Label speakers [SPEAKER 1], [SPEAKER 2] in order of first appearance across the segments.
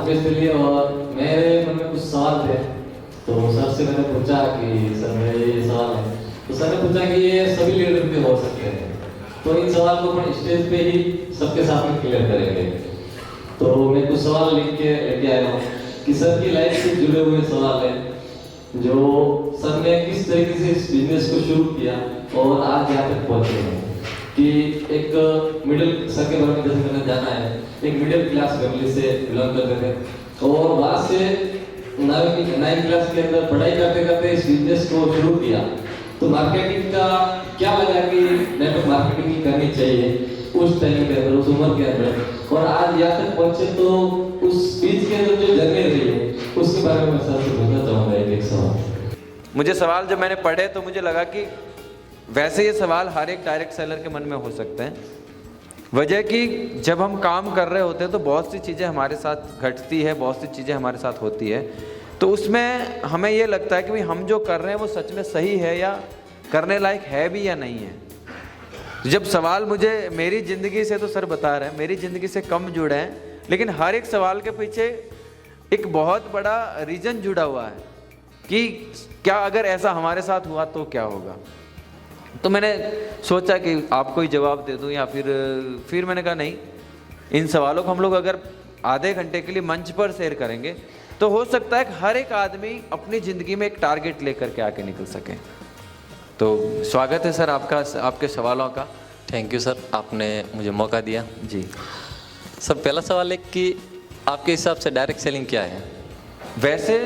[SPEAKER 1] पेश के लिए। और मेरे मन में कुछ सवाल थे, तो सर से मैंने पूछा कि सर मेरे ये सवाल है, तो सर ने पूछा कि ये सभी लीडर पे हो सकते हैं, तो इन सवाल को अपन स्टेज पे ही सबके सामने क्लियर करेंगे। तो मैं कुछ सवाल लिख के लेके आया हूँ कि सर की लाइफ से जुड़े हुए सवाल हैं, जो सर ने किस तरीके से इस बिजनेस को शुरू किया और आज यहाँ तक पहुँचे हैं। कि एक मिडिल, सर के बारे में जैसे मैंने जाना है, एक मिडिल क्लास फैमिली से बिलोंग करते थे और वहाँ से 9वीं क्लास के अंदर पढ़ाई करते करते इस बिजनेस को शुरू किया। तो मार्केटिंग का क्या लगा कि नेटवर्क मार्केटिंग ही करनी चाहिए उस टाइम के अंदर, उस उम्र के अंदर, और आज यहाँ तक पहुँचे। तो उस बीच के अंदर जो जर्नी रही है उसके बारे में सर से पूछना चाहूँगा एक सवाल।
[SPEAKER 2] मुझे सवाल जब मैंने पढ़े तो मुझे लगा कि वैसे ये सवाल हर एक डायरेक्ट सेलर के मन में हो सकते हैं। वजह कि जब हम काम कर रहे होते हैं तो बहुत सी चीज़ें हमारे साथ घटती है, बहुत सी चीज़ें हमारे साथ होती है, तो उसमें हमें ये लगता है कि भाई हम जो कर रहे हैं वो सच में सही है या करने लायक है भी या नहीं है। जब सवाल मुझे मेरी ज़िंदगी से, तो सर बता रहे हैं मेरी ज़िंदगी से कम जुड़े हैं, लेकिन हर एक सवाल के पीछे एक बहुत बड़ा रीज़न जुड़ा हुआ है कि क्या अगर ऐसा हमारे साथ हुआ तो क्या होगा। तो मैंने सोचा कि आपको ही जवाब दे दूं, या फिर मैंने कहा नहीं, इन सवालों को हम लोग अगर आधे घंटे के लिए मंच पर शेयर करेंगे तो हो सकता है कि हर एक आदमी अपनी ज़िंदगी में एक टारगेट लेकर के आके निकल सके। तो स्वागत है सर आपका, आपके सवालों का।
[SPEAKER 3] थैंक यू सर, आपने मुझे मौका दिया।
[SPEAKER 2] जी
[SPEAKER 3] सर, पहला सवाल है कि आपके हिसाब से डायरेक्ट सेलिंग क्या है?
[SPEAKER 2] वैसे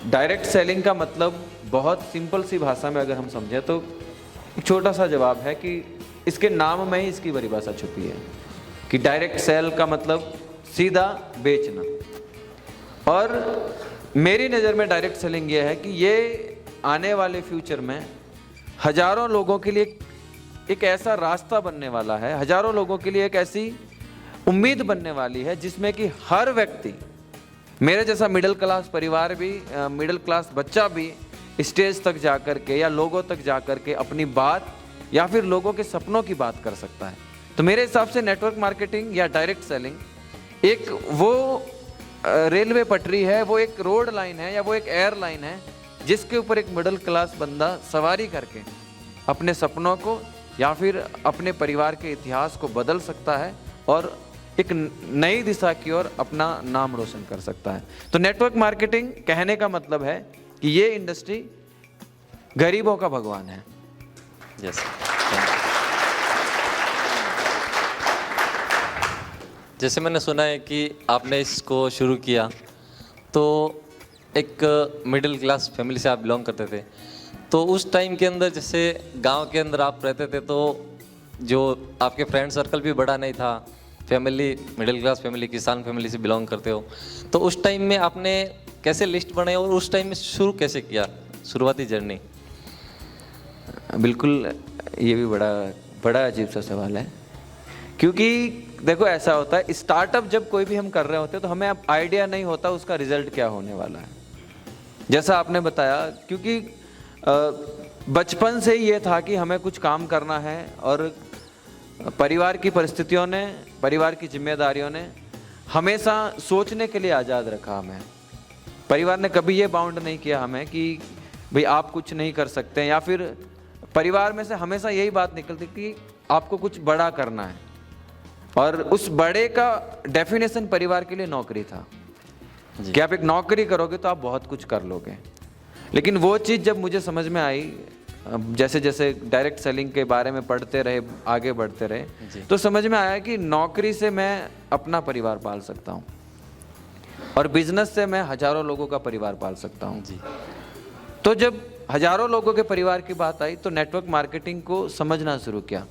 [SPEAKER 2] डायरेक्ट सेलिंग का मतलब बहुत सिंपल सी भाषा में अगर हम समझें तो एक छोटा सा जवाब है कि इसके नाम में ही इसकी परिभाषा छुपी है कि डायरेक्ट सेल का मतलब सीधा बेचना। और मेरी नज़र में डायरेक्ट सेलिंग ये है कि ये आने वाले फ्यूचर में हज़ारों लोगों के लिए एक ऐसा रास्ता बनने वाला है, हज़ारों लोगों के लिए एक ऐसी उम्मीद बनने वाली है जिसमें कि हर व्यक्ति, मेरे जैसा मिडिल क्लास परिवार भी, मिडिल क्लास बच्चा भी स्टेज तक जा कर के या लोगों तक जा कर के अपनी बात या फिर लोगों के सपनों की बात कर सकता है। तो मेरे हिसाब से नेटवर्क मार्केटिंग या डायरेक्ट सेलिंग एक वो रेलवे पटरी है, वो एक रोड लाइन है या वो एक एयरलाइन है जिसके ऊपर एक मिडिल क्लास बंदा सवारी करके अपने सपनों को या फिर अपने परिवार के इतिहास को बदल सकता है और एक नई दिशा की ओर अपना नाम रोशन कर सकता है। तो नेटवर्क मार्केटिंग कहने का मतलब है कि ये इंडस्ट्री गरीबों का भगवान है।
[SPEAKER 3] यस। जैसे मैंने सुना है कि आपने इसको शुरू किया तो एक मिडिल क्लास फैमिली से आप बिलोंग करते थे, तो उस टाइम के अंदर जैसे गांव के अंदर आप रहते थे तो जो आपके फ्रेंड सर्कल भी बड़ा नहीं था, फैमिली मिडिल क्लास फैमिली, किसान फैमिली से बिलोंग करते हो, तो उस टाइम में आपने कैसे लिस्ट बनाई और उस टाइम में शुरू कैसे किया, शुरुआती जर्नी?
[SPEAKER 2] बिल्कुल, ये भी बड़ा अजीब सा सवाल है, क्योंकि देखो ऐसा होता है स्टार्टअप जब कोई भी हम कर रहे होते हैं तो हमें अब आइडिया नहीं होता उसका रिजल्ट क्या होने वाला है। जैसा आपने बताया, क्योंकि बचपन से ही ये था कि हमें कुछ काम करना है और परिवार की परिस्थितियों ने, परिवार की जिम्मेदारियों ने हमेशा सोचने के लिए आज़ाद रखा हमें। परिवार ने कभी ये बाउंड नहीं किया हमें कि भाई आप कुछ नहीं कर सकते, या फिर परिवार में से हमेशा यही बात निकलती कि आपको कुछ बड़ा करना है, और उस बड़े का डेफिनेशन परिवार के लिए नौकरी था कि आप एक नौकरी करोगे तो आप बहुत कुछ कर लोगे। लेकिन वो चीज़ जब मुझे समझ में आई, जैसे जैसे डायरेक्ट सेलिंग के बारे में पढ़ते रहे, आगे बढ़ते रहे, तो समझ में आया कि नौकरी से मैं अपना परिवार पाल सकता हूँ और बिजनेस से मैं हज़ारों लोगों का परिवार पाल सकता हूँ जी। तो जब हज़ारों लोगों के परिवार की बात आई तो नेटवर्क मार्केटिंग को समझना शुरू किया।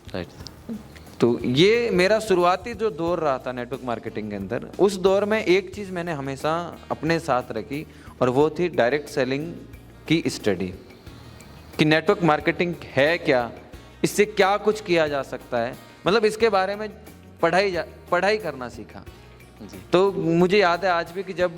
[SPEAKER 3] राइट।
[SPEAKER 2] तो ये मेरा शुरुआती जो दौर रहा था नेटवर्क मार्केटिंग के अंदर, उस दौर में एक चीज़ मैंने हमेशा अपने साथ रखी और वो थी डायरेक्ट सेलिंग की स्टडी, कि नेटवर्क मार्केटिंग है क्या, इससे क्या कुछ किया जा सकता है, मतलब इसके बारे में पढ़ाई करना सीखा जी। तो मुझे याद है आज भी कि जब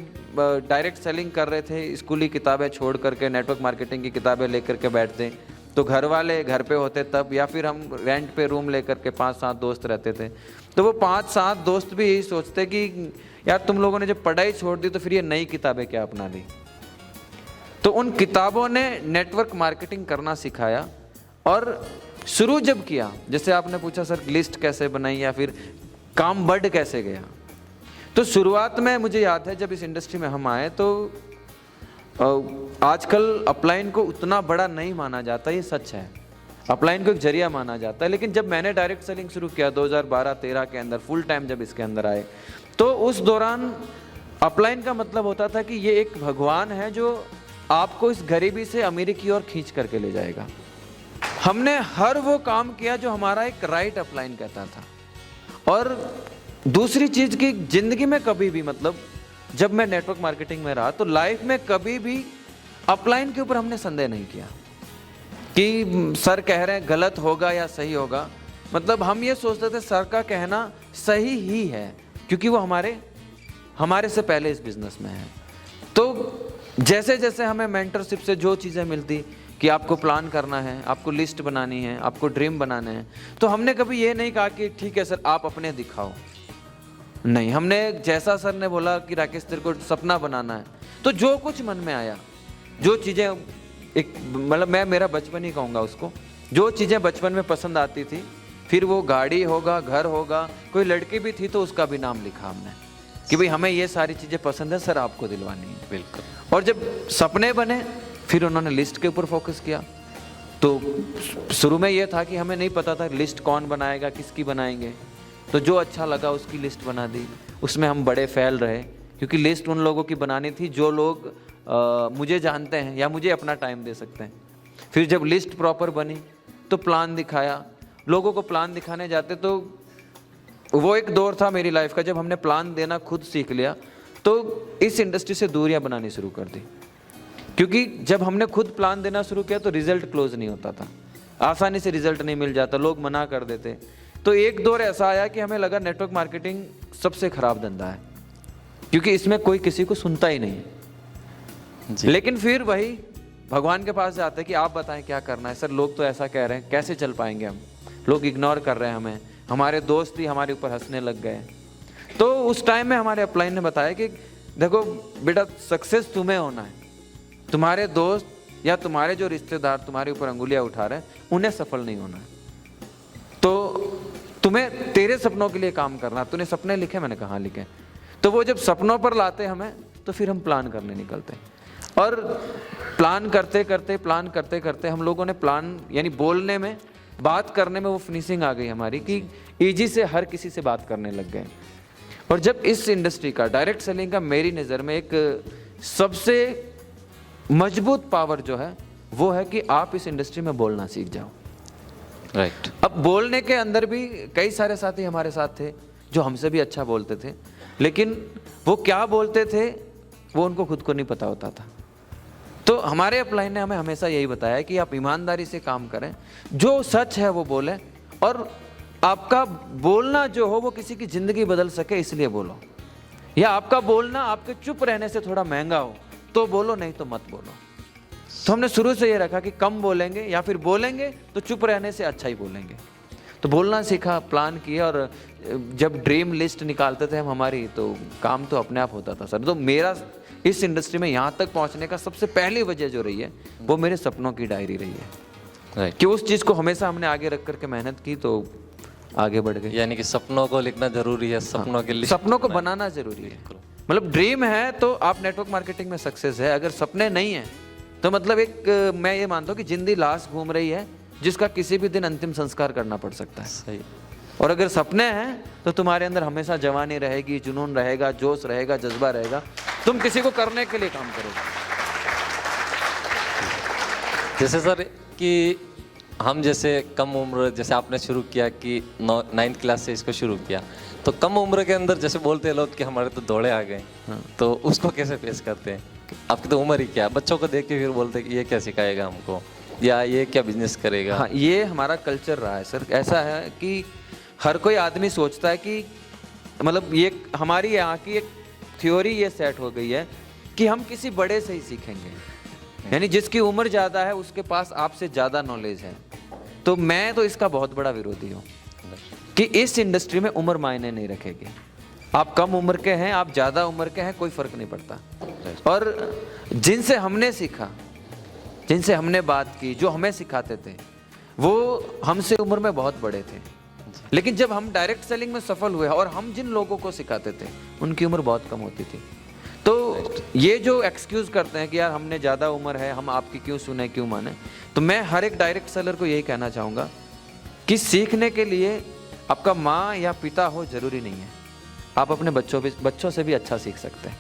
[SPEAKER 2] डायरेक्ट सेलिंग कर रहे थे, स्कूली किताबें छोड़ करके नेटवर्क मार्केटिंग की किताबें लेकर के बैठते तो घर वाले घर पे होते तब, या फिर हम रेंट पे रूम लेकर के 5-7 दोस्त रहते थे, तो वो 5-7 दोस्त भी यही सोचते कि यार तुम लोगों ने जब पढ़ाई छोड़ दी तो फिर ये नई किताबें क्या अपना ली। तो उन किताबों ने नेटवर्क मार्केटिंग करना सिखाया। और शुरू जब किया, जैसे आपने पूछा सर लिस्ट कैसे बनाई या फिर काम बढ़ कैसे गया, तो शुरुआत में मुझे याद है जब इस इंडस्ट्री में हम आए तो आजकल अपलाइन को उतना बड़ा नहीं माना जाता, ये सच है, अपलाइन को एक जरिया माना जाता है। लेकिन जब मैंने डायरेक्ट सेलिंग शुरू किया 2012-13 के अंदर, फुल टाइम जब इसके अंदर आए, तो उस दौरान अपलाइन का मतलब होता था कि ये एक भगवान है जो आपको इस गरीबी से अमीरी की ओर खींच करके ले जाएगा। हमने हर वो काम किया जो हमारा एक राइट अपलाइन कहता था। और दूसरी चीज की जिंदगी में कभी भी, मतलब जब मैं नेटवर्क मार्केटिंग में रहा तो लाइफ में कभी भी अपलाइन के ऊपर हमने संदेह नहीं किया कि सर कह रहे हैं गलत होगा या सही होगा। मतलब हम ये सोचते थे सर का कहना सही ही है, क्योंकि वो हमारे से पहले इस बिजनेस में है। तो जैसे जैसे हमें मेंटरशिप से जो चीज़ें मिलती कि आपको प्लान करना है, आपको लिस्ट बनानी है, आपको ड्रीम बनाने हैं, तो हमने कभी ये नहीं कहा कि ठीक है सर आप अपने दिखाओ। नहीं, हमने जैसा सर ने बोला कि राकेश तेरे को सपना बनाना है, तो जो कुछ मन में आया, जो चीज़ें एक मतलब मैं मेरा बचपन ही कहूँगा उसको, जो चीज़ें बचपन में पसंद आती थी, फिर वो गाड़ी होगा, घर होगा, कोई लड़की भी थी तो उसका भी नाम लिखा हमने कि भाई हमें ये सारी चीज़ें पसंद है सर, आपको दिलवानी है।
[SPEAKER 3] बिल्कुल।
[SPEAKER 2] और जब सपने बने फिर उन्होंने लिस्ट के ऊपर फोकस किया। तो शुरू में ये था कि हमें नहीं पता था लिस्ट कौन बनाएगा, किसकी बनाएंगे, तो जो अच्छा लगा उसकी लिस्ट बना दी। उसमें हम बड़े फैल रहे, क्योंकि लिस्ट उन लोगों की बनानी थी जो लोग मुझे जानते हैं या मुझे अपना टाइम दे सकते हैं। फिर जब लिस्ट प्रॉपर बनी तो प्लान दिखाया, लोगों को प्लान दिखाने जाते, तो वो एक दौर था मेरी लाइफ का जब हमने प्लान देना खुद सीख लिया, तो इस इंडस्ट्री से दूरियां बनानी शुरू कर दी। क्योंकि जब हमने खुद प्लान देना शुरू किया तो रिजल्ट क्लोज नहीं होता था, आसानी से रिजल्ट नहीं मिल जाता, लोग मना कर देते। तो एक दौर ऐसा आया कि हमें लगा नेटवर्क मार्केटिंग सबसे खराब धंधा है, क्योंकि इसमें कोई किसी को सुनता ही नहीं। लेकिन फिर वही भगवान के पास जाते कि आप बताएं क्या करना है। सर लोग तो ऐसा कह रहे हैं, कैसे चल पाएंगे हम, लोग इग्नोर कर रहे हैं हमें, हमारे दोस्त ही हमारे ऊपर हंसने लग गए। तो उस टाइम में हमारे अपलाइन ने बताया कि देखो बेटा, सक्सेस तुम्हें होना है, तुम्हारे दोस्त या तुम्हारे जो रिश्तेदार तुम्हारे ऊपर अंगुलियां उठा रहे हैं उन्हें सफल नहीं होना है। तो तुम्हें तेरे सपनों के लिए काम करना। तूने सपने लिखे? मैंने कहा लिखे। तो वो जब सपनों पर लाते हमें तो फिर हम प्लान करने निकलते, और प्लान करते करते हम लोगों ने प्लान यानी बोलने में, बात करने में वो फिनिशिंग आ गई हमारी कि ईजी से हर किसी से बात करने लग गए। और जब इस इंडस्ट्री का डायरेक्ट सेलिंग का मेरी नज़र में एक सबसे मजबूत पावर जो है वो है कि आप इस इंडस्ट्री में बोलना सीख जाओ।
[SPEAKER 3] राइट।
[SPEAKER 2] अब बोलने के अंदर भी कई सारे साथी हमारे साथ थे जो हमसे भी अच्छा बोलते थे, लेकिन वो क्या बोलते थे वो उनको खुद को नहीं पता होता था। तो हमारे अपलाइन ने हमें हमेशा यही बताया कि आप ईमानदारी से काम करें, जो सच है वो बोलें, और आपका बोलना जो हो वो किसी की ज़िंदगी बदल सके इसलिए बोलो, या आपका बोलना आपके चुप रहने से थोड़ा महंगा हो तो बोलो, नहीं तो मत बोलो। तो हमने शुरू से ये रखा कि कम बोलेंगे, या फिर बोलेंगे तो चुप रहने से अच्छा ही बोलेंगे। तो बोलना सीखा, प्लान किया, और जब ड्रीम लिस्ट निकालते थे हम हमारी, तो काम तो अपने आप होता था सर। तो मेरा इस इंडस्ट्री में यहाँ तक पहुँचने का सबसे पहली वजह जो रही है वो मेरे सपनों की डायरी रही है।
[SPEAKER 3] राइट।
[SPEAKER 2] कि उस चीज़ को हमेशा हमने आगे रख करके मेहनत की तो आगे बढ़ गए।
[SPEAKER 3] यानी कि सपनों को लिखना जरूरी है, सपनों के लिस्ट
[SPEAKER 2] सपनों को बनाना जरूरी है। मतलब ड्रीम है तो आप नेटवर्क मार्केटिंग में सक्सेस है, अगर सपने नहीं है तो मतलब एक मैं ये मानता हूँ कि जिंदगी लाश घूम रही है जिसका किसी भी दिन अंतिम संस्कार करना पड़ सकता है।
[SPEAKER 3] सही।
[SPEAKER 2] और अगर सपने हैं तो तुम्हारे अंदर हमेशा जवानी रहेगी, जुनून रहेगा, जोश रहेगा, जज्बा रहेगा, तुम किसी को करने के लिए काम करोगे।
[SPEAKER 3] जैसे सर कि हम जैसे कम उम्र, जैसे आपने शुरू किया कि 9th क्लास से इसको शुरू किया, तो कम उम्र के अंदर जैसे बोलते हैं लोग कि हमारे तो दौड़े आ गए, तो उसको कैसे फेस करते हैं? आपकी तो उम्र ही क्या, बच्चों को देख के फिर बोलते हैं कि ये क्या सिखाएगा हमको, या ये क्या बिजनेस करेगा?
[SPEAKER 2] हाँ, ये हमारा कल्चर रहा है सर। ऐसा है कि हर कोई आदमी सोचता है कि मतलब ये हमारी यहाँ की एक थ्योरी ये सेट हो गई है कि हम किसी बड़े से ही सीखेंगे। यानी जिसकी उम्र ज़्यादा है उसके पास आपसे ज़्यादा नॉलेज है। तो मैं तो इसका बहुत बड़ा विरोधी हूँ कि इस इंडस्ट्री में उम्र मायने नहीं रखेगी। आप कम उम्र के हैं, आप ज़्यादा उम्र के हैं, कोई फ़र्क नहीं पड़ता। और जिनसे हमने सीखा, जिनसे हमने बात की, जो हमें सिखाते थे, वो हमसे उम्र में बहुत बड़े थे, लेकिन जब हम डायरेक्ट सेलिंग में सफल हुए और हम जिन लोगों को सिखाते थे उनकी उम्र बहुत कम होती थी। तो ये जो एक्सक्यूज़ करते हैं कि यार हमने ज़्यादा उम्र है, हम आपकी क्यों सुने, क्यों माने, तो मैं हर एक डायरेक्ट सेलर को यही कहना चाहूँगा कि सीखने के लिए आपका माँ या पिता हो ज़रूरी नहीं है। आप अपने बच्चों से भी अच्छा सीख सकते हैं,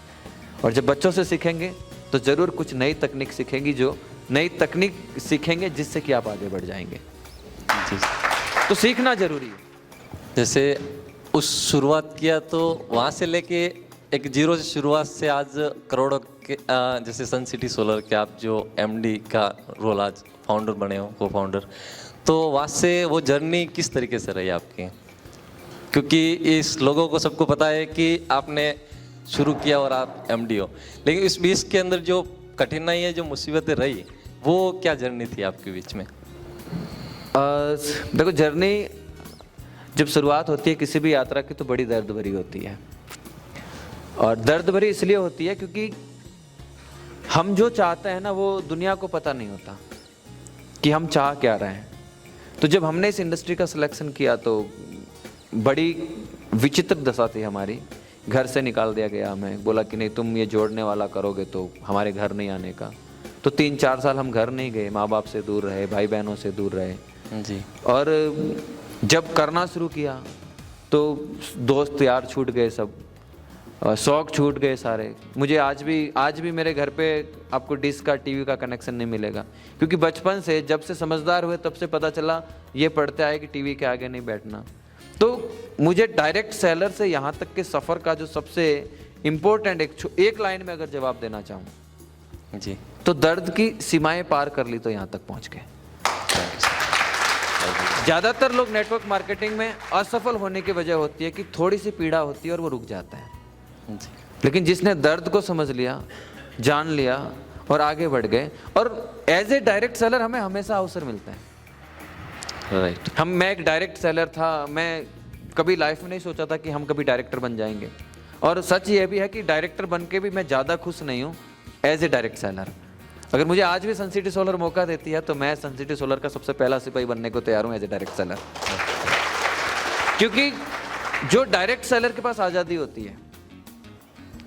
[SPEAKER 2] और जब बच्चों से सीखेंगे तो ज़रूर कुछ नई तकनीक सीखेंगे जिससे कि आप आगे बढ़ जाएंगे। तो सीखना ज़रूरी है।
[SPEAKER 3] जैसे उस शुरुआत किया तो वहाँ से लेके एक जीरो से शुरुआत से आज करोड़ों के जैसे सन सिटी सोलर के आप जो एमडी का रोल आज फाउंडर बने हो, को फाउंडर, तो वहाँ से वो जर्नी किस तरीके से रही आपकी? क्योंकि इस लोगों को सबको पता है कि आपने शुरू किया और आप एमडी हो, लेकिन इस बीच के अंदर जो कठिनाई है, जो मुसीबतें रही, वो क्या जर्नी थी आपके बीच में?
[SPEAKER 2] देखो, जर्नी जब शुरुआत होती है किसी भी यात्रा की तो बड़ी दर्द भरी होती है, और दर्द भरी इसलिए होती है क्योंकि हम जो चाहते हैं ना वो दुनिया को पता नहीं होता कि हम चाह क्या रहे हैं। तो जब हमने इस इंडस्ट्री का सिलेक्शन किया तो बड़ी विचित्र दशा थी हमारी। घर से निकाल दिया गया हमें, बोला कि नहीं तुम ये जोड़ने वाला करोगे तो हमारे घर नहीं आने का। तो 3-4 साल हम घर नहीं गए, माँ बाप से दूर रहे, भाई बहनों से दूर रहे
[SPEAKER 3] जी।
[SPEAKER 2] और जब करना शुरू किया तो दोस्त यार छूट गए, सब शौक छूट गए सारे। मुझे आज भी मेरे घर पे आपको डिश का, टीवी का कनेक्शन नहीं मिलेगा, क्योंकि बचपन से जब से समझदार हुए तब से पता चला ये पढ़ते आए कि टीवी के आगे नहीं बैठना। तो मुझे डायरेक्ट सेलर से यहाँ तक के सफ़र का जो सबसे इम्पोर्टेंट एक लाइन में अगर जवाब देना चाहूँ
[SPEAKER 3] जी,
[SPEAKER 2] तो दर्द की सीमाएं पार कर ली तो यहाँ तक पहुँच गए। ज़्यादातर लोग नेटवर्क मार्केटिंग में असफल होने की वजह होती है कि थोड़ी सी पीड़ा होती है और वो रुक जाता है
[SPEAKER 3] जी।
[SPEAKER 2] लेकिन जिसने दर्द को समझ लिया, जान लिया और आगे बढ़ गए, और एज ए डायरेक्ट सेलर हमें हमेशा अवसर मिलते हैं।
[SPEAKER 3] राइट।
[SPEAKER 2] मैं एक डायरेक्ट सेलर था, मैं कभी लाइफ में नहीं सोचा था कि हम कभी डायरेक्टर बन जाएंगे, और सच ये भी है कि डायरेक्टर बन के भी मैं ज़्यादा खुश नहीं हूँ एज ए डायरेक्ट सेलर। अगर मुझे आज भी सन सिटी सोलर मौका देती है तो मैं सन सिटी सोलर का सबसे पहला सिपाही बनने को तैयार हूँ एज ए डायरेक्ट सेलर, क्योंकि जो डायरेक्ट सेलर के पास आज़ादी होती है,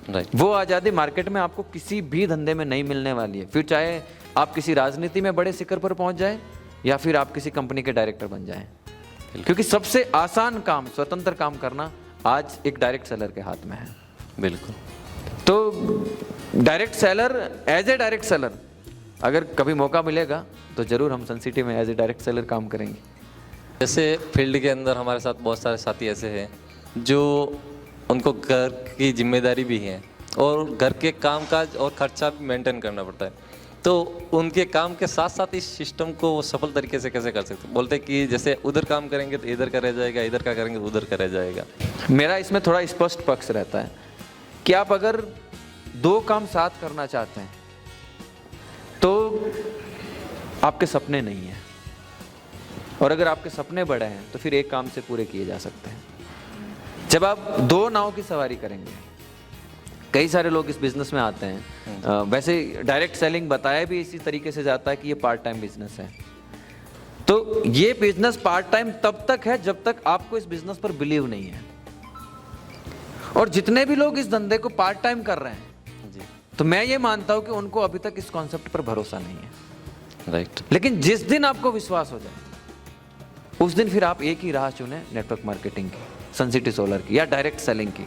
[SPEAKER 3] राइट,
[SPEAKER 2] वो आज़ादी मार्केट में आपको किसी भी धंधे में नहीं मिलने वाली है। फिर चाहे आप किसी राजनीति में बड़े शिखर पर पहुंच जाए या फिर आप किसी कंपनी के डायरेक्टर बन जाएं, क्योंकि सबसे आसान काम, स्वतंत्र काम करना आज एक डायरेक्ट सेलर के हाथ में है।
[SPEAKER 3] बिल्कुल।
[SPEAKER 2] तो direct seller, as a direct seller अगर कभी मौका मिलेगा तो ज़रूर हम सन सिटी में एज ए डायरेक्ट सेलर काम करेंगे।
[SPEAKER 3] जैसे फील्ड के अंदर हमारे साथ बहुत सारे साथी ऐसे हैं जो उनको घर की जिम्मेदारी भी है और घर के कामकाज और खर्चा भी मेंटेन करना पड़ता है, तो उनके काम के साथ साथ इस सिस्टम को वो सफल तरीके से कैसे कर सकते हैं? बोलते हैं कि जैसे उधर काम करेंगे तो इधर का रह जाएगा, इधर का करेंगे तो उधर का रह जाएगा।
[SPEAKER 2] मेरा इसमें थोड़ा स्पष्ट पक्ष रहता है कि आप अगर 2 काम साथ करना चाहते हैं तो आपके सपने नहीं हैं, और अगर आपके सपने बड़े हैं तो फिर एक काम से पूरे किए जा सकते हैं। जब आप 2 नाव की सवारी करेंगे, कई सारे लोग इस बिजनेस में आते हैं, वैसे डायरेक्ट सेलिंग बताया भी इसी तरीके से जाता है कि ये पार्ट टाइम बिजनेस है। तो ये बिजनेस पार्ट टाइम तब तक है जब तक आपको इस बिजनेस पर बिलीव नहीं है, और जितने भी लोग इस धंधे को पार्ट टाइम कर रहे हैं
[SPEAKER 3] जी,
[SPEAKER 2] तो मैं ये मानता हूं कि उनको अभी तक इस कॉन्सेप्ट पर भरोसा नहीं है।
[SPEAKER 3] राइट।
[SPEAKER 2] लेकिन जिस दिन आपको विश्वास हो जाए उस दिन फिर आप एक ही राह चुने, नेटवर्क मार्केटिंग की, सन सिटी सोलर की या डायरेक्ट सेलिंग की।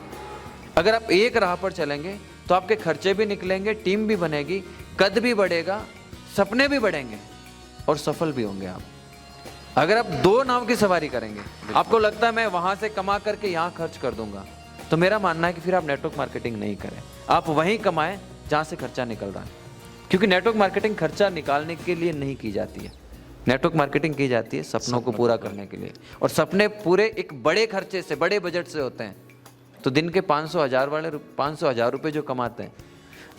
[SPEAKER 2] अगर आप एक राह पर चलेंगे तो आपके खर्चे भी निकलेंगे, टीम भी बनेगी, कद भी बढ़ेगा, सपने भी बढ़ेंगे और सफल भी होंगे आप। अगर आप 2 नाव की सवारी करेंगे, आपको लगता है मैं वहां से कमा करके यहाँ खर्च कर दूंगा, तो मेरा मानना है कि फिर आप नेटवर्क मार्केटिंग नहीं करें। आप वहीं कमाएं जहाँ से खर्चा निकल रहा है, क्योंकि नेटवर्क मार्केटिंग खर्चा निकालने के लिए नहीं की जाती है। नेटवर्क मार्केटिंग की जाती है सपनों को पूरा करने के लिए, और सपने पूरे एक बड़े खर्चे से, बड़े बजट से होते हैं। तो दिन के 500,000 रुपए जो कमाते हैं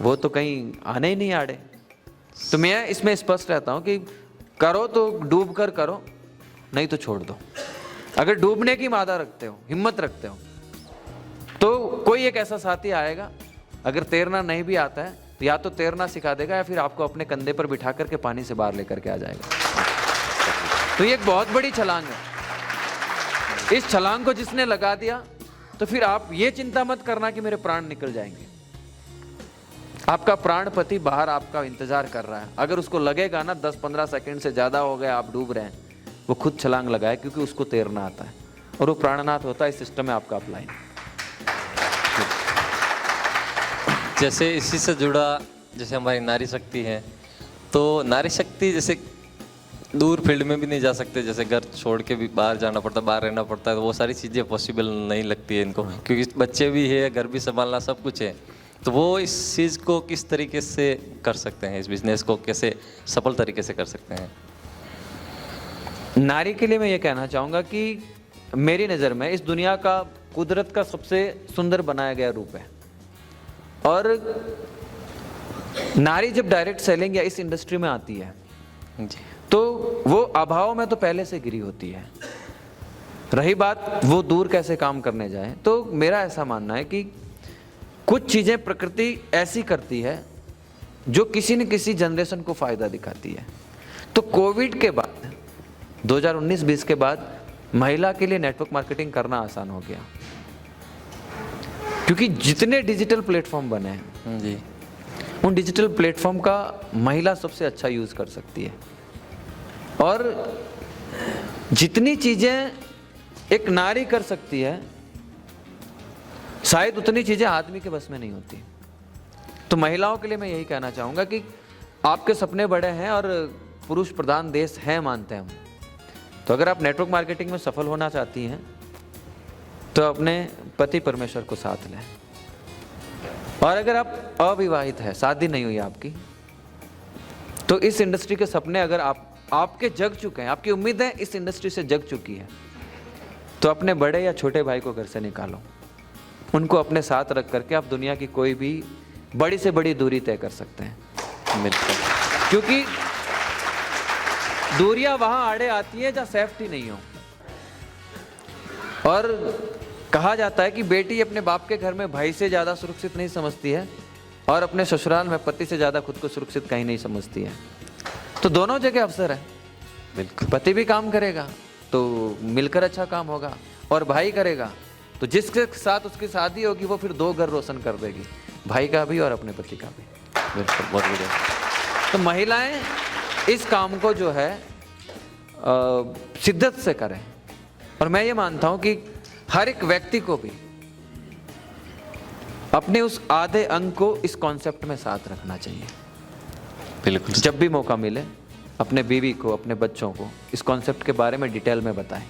[SPEAKER 2] वो तो कहीं आने ही नहीं आड़े। तो मैं इसमें स्पष्ट रहता हूँ कि करो तो डूब कर करो, नहीं तो छोड़ दो। अगर डूबने की मादा रखते हो, हिम्मत रखते हो, तो कोई एक ऐसा साथी आएगा, अगर तैरना नहीं भी आता है तो या तो तैरना सिखा देगा या फिर आपको अपने कंधे पर बिठा करके पानी से बाहर लेकर के आ जाएगा। तो ये एक बहुत बड़ी छलांग है। इस छलांग को जिसने लगा दिया तो फिर आप ये चिंता मत करना कि मेरे प्राण निकल जाएंगे। आपका प्राणपति बाहर आपका इंतजार कर रहा है। अगर उसको लगेगा ना 10-15 सेकंड से ज़्यादा हो गए, आप डूब रहे हैं, वो खुद छलांग लगाए, क्योंकि उसको तैरना आता है और वो प्राणनाथ होता है। इस सिस्टम में आपका अपलाइन।
[SPEAKER 3] जैसे इसी से जुड़ा जैसे हमारी नारी शक्ति है, तो नारी शक्ति जैसे दूर फील्ड में भी नहीं जा सकते, जैसे घर छोड़ के भी बाहर जाना पड़ता है, बाहर रहना पड़ता है, तो वो सारी चीज़ें पॉसिबल नहीं लगती है इनको, क्योंकि बच्चे भी है, घर भी संभालना, सब कुछ है। तो वो इस चीज़ को किस तरीके से कर सकते हैं, इस बिजनेस को कैसे सफल तरीके से कर सकते हैं?
[SPEAKER 2] नारी के लिए मैं ये कहना चाहूँगा कि मेरी नज़र में इस दुनिया का कुदरत का सबसे सुंदर बनाया गया रूप है। और नारी जब डायरेक्ट सेलिंग या इस इंडस्ट्री में आती है
[SPEAKER 3] जी,
[SPEAKER 2] तो वो अभाव में तो पहले से गिरी होती है। रही बात वो दूर कैसे काम करने जाए, तो मेरा ऐसा मानना है कि कुछ चीज़ें प्रकृति ऐसी करती है जो किसी न किसी जनरेशन को फ़ायदा दिखाती है। तो कोविड के बाद 2019-20 के बाद महिला के लिए नेटवर्क मार्केटिंग करना आसान हो गया, क्योंकि जितने डिजिटल प्लेटफॉर्म बने हैं
[SPEAKER 3] जी,
[SPEAKER 2] उन डिजिटल प्लेटफॉर्म का महिला सबसे अच्छा यूज़ कर सकती है। और जितनी चीज़ें एक नारी कर सकती है, शायद उतनी चीज़ें आदमी के बस में नहीं होती। तो महिलाओं के लिए मैं यही कहना चाहूँगा कि आपके सपने बड़े हैं और पुरुष प्रधान देश है, मानते हैं हम। तो अगर आप नेटवर्क मार्केटिंग में सफल होना चाहती हैं तो अपने पति परमेश्वर को साथ लें। और अगर आप अविवाहित हैं, शादी नहीं हुई आपकी, तो इस इंडस्ट्री के सपने अगर आपके जग चुके हैं, आपकी उम्मीदें इस इंडस्ट्री से जग चुकी है, तो अपने बड़े या छोटे भाई को घर से निकालो, उनको अपने साथ रख करके आप दुनिया की कोई भी बड़ी से बड़ी दूरी तय कर सकते हैं।
[SPEAKER 3] बिल्कुल,
[SPEAKER 2] क्योंकि दूरियां वहां आड़े आती है जहां सेफ्टी नहीं हो। और कहा जाता है कि बेटी अपने बाप के घर में भाई से ज़्यादा सुरक्षित नहीं समझती है और अपने ससुराल में पति से ज़्यादा खुद को सुरक्षित कहीं नहीं समझती है। तो दोनों जगह अवसर है।
[SPEAKER 3] बिल्कुल,
[SPEAKER 2] पति भी काम करेगा तो मिलकर अच्छा काम होगा, और भाई करेगा तो जिसके साथ उसकी शादी होगी वो फिर 2 घर रोशन कर देगी, भाई का भी और अपने पति का भी।
[SPEAKER 3] बिल्कुल, बहुत बढ़िया।
[SPEAKER 2] तो महिलाएं इस काम को जो है शिद्दत से करें। और मैं ये मानता हूं कि हर एक व्यक्ति को भी अपने उस आधे अंग को इस कॉन्सेप्ट में साथ रखना चाहिए।
[SPEAKER 3] बिल्कुल,
[SPEAKER 2] जब भी मौका मिले अपने बीवी को, अपने बच्चों को इस कॉन्सेप्ट के बारे में डिटेल में बताएं।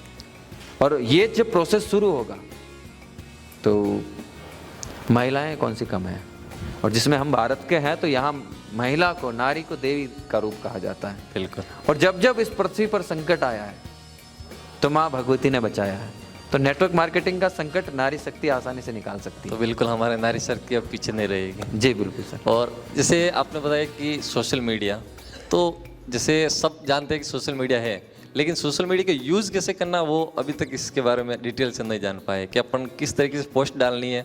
[SPEAKER 2] और ये जब प्रोसेस शुरू होगा तो महिलाएं कौन सी कम है, और जिसमें हम भारत के हैं तो यहाँ महिला को, नारी को देवी का रूप कहा जाता है।
[SPEAKER 3] बिल्कुल।
[SPEAKER 2] और जब जब इस पृथ्वी पर संकट आया है तो माँ भगवती ने बचाया है। तो नेटवर्क मार्केटिंग का संकट नारी शक्ति आसानी से निकाल सकती
[SPEAKER 3] तो
[SPEAKER 2] है।
[SPEAKER 3] बिल्कुल हमारे नारी शक्ति अब पीछे नहीं रहेगी।
[SPEAKER 2] जी बिल्कुल सर।
[SPEAKER 3] और जैसे आपने बताया कि सोशल मीडिया, तो जैसे सब जानते हैं कि सोशल मीडिया है, लेकिन सोशल मीडिया का यूज़ कैसे करना वो अभी तक इसके बारे में डिटेल से नहीं जान पाए कि अपन किस तरीके से पोस्ट डालनी है।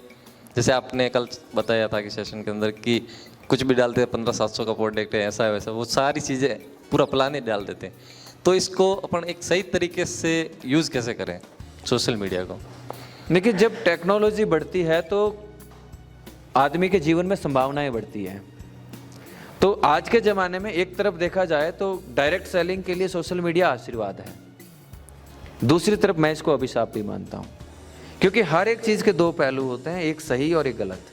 [SPEAKER 3] जैसे आपने कल बताया था कि सेशन के अंदर कि कुछ भी डालते हैं, 1500-700 का प्रोडक्ट है, ऐसा है वैसा, वो सारी चीज़ें पूरा प्लान ही डाल देते हैं। तो इसको अपन एक सही तरीके से यूज़ कैसे करें सोशल मीडिया को?
[SPEAKER 2] देखिए, जब टेक्नोलॉजी बढ़ती है तो आदमी के जीवन में संभावनाएं बढ़ती हैं। तो आज के ज़माने में एक तरफ देखा जाए तो डायरेक्ट सेलिंग के लिए सोशल मीडिया आशीर्वाद है, दूसरी तरफ मैं इसको अभिशाप भी मानता हूँ, क्योंकि हर एक चीज़ के 2 पहलू होते हैं, एक सही और एक गलत।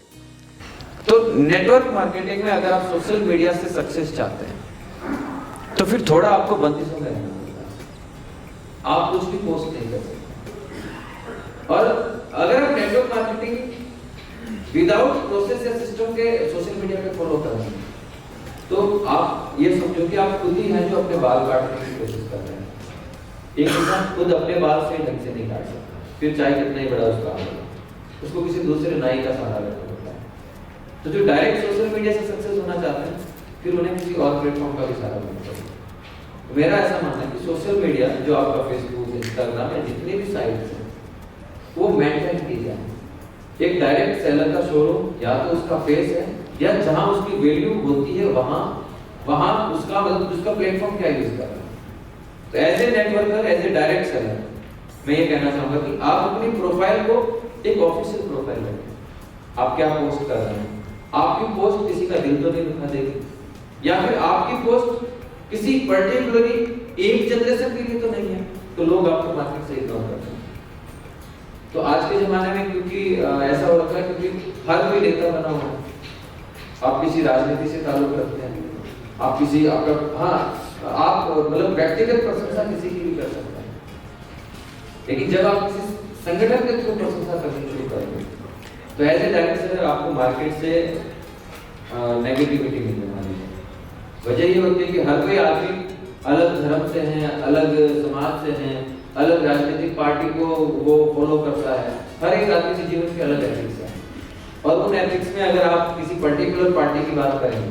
[SPEAKER 2] तो नेटवर्क मार्केटिंग में अगर आप सोशल मीडिया से सक्सेस चाहते हैं तो फिर थोड़ा आपको बंदिशों में रहना पड़ता है। आप कुछ भी पोस्ट नहीं कर सकते। और अगर आप नेटवर्क मार्केटिंग विदाउट प्रोसेस या सिस्टम के सोशल मीडिया पे फॉलो कर रहे हैं तो आप ये समझो कि आप खुद ही हैं जो अपने बाल काटने की कोशिश कर रहे हैं। एक इंसान खुद अपने बाल से ढंग से नहीं काट सकता, फिर चाहे कितना ही बड़ा उसका हो, उसको किसी दूसरे नाई का सहारा लेना पड़ता है। तो जो डायरेक्ट सोशल मीडिया से सक्सेस होना चाहते हैं फिर उन्हें किसी और प्लेटफॉर्म का भी सहारा लेना चाहिए। मेरा ऐसा मानना है कि सोशल मीडिया जो आपका फेसबुक, इंस्टाग्राम या जितने भी साइट्स हैं वो मेंटेन की जाए। एक डायरेक्ट सेलर का शोरूम या तो उसका फेस है या जहां उसकी वैल्यू होती है वहां उसका मतलब उसका प्लेटफॉर्म क्या यूज कर रहा है। तो as a networker, as a direct seller मैं ये कहना चाहूंगा कि आप अपनी प्रोफाइल को एक ऑफिशियल प्रोफाइल रखें। आप क्या पोस्ट कर रहे हैं, आपकी पोस्ट किसी का दिल तो नहीं दुखा देगी, या फिर आपकी पोस्ट किसी पर्टिकुलरली एक जनरेशन के लिए तो नहीं है, तो लोग आपको मार्केट से इग्नोर करते हैं। तो आज के जमाने में क्योंकि ऐसा हो रखा है क्योंकि हर कोई नेता बना हुआ है, आप किसी राजनीति से ताल्लुक रखते हैं, आप किसी आपका आप मतलब व्यक्तिगत प्रशंसा किसी की भी कर सकते हैं, लेकिन जब आप किसी संगठन के थ्रू प्रशंसा करनी शुरू करेंगे तो एज ए डायरेक्ट सेलर आपको मार्केट से नेगेटिविटी मिलने वाली है। वजह ये होती है कि हर कोई आदमी अलग धर्म से हैं, अलग समाज से हैं, अलग राजनीतिक पार्टी को वो फॉलो करता है। हर एक आदमी के जीवन के अलग एथिक्स है, और उन एथिक्स में अगर आप किसी पर्टिकुलर पार्टी की बात करेंगे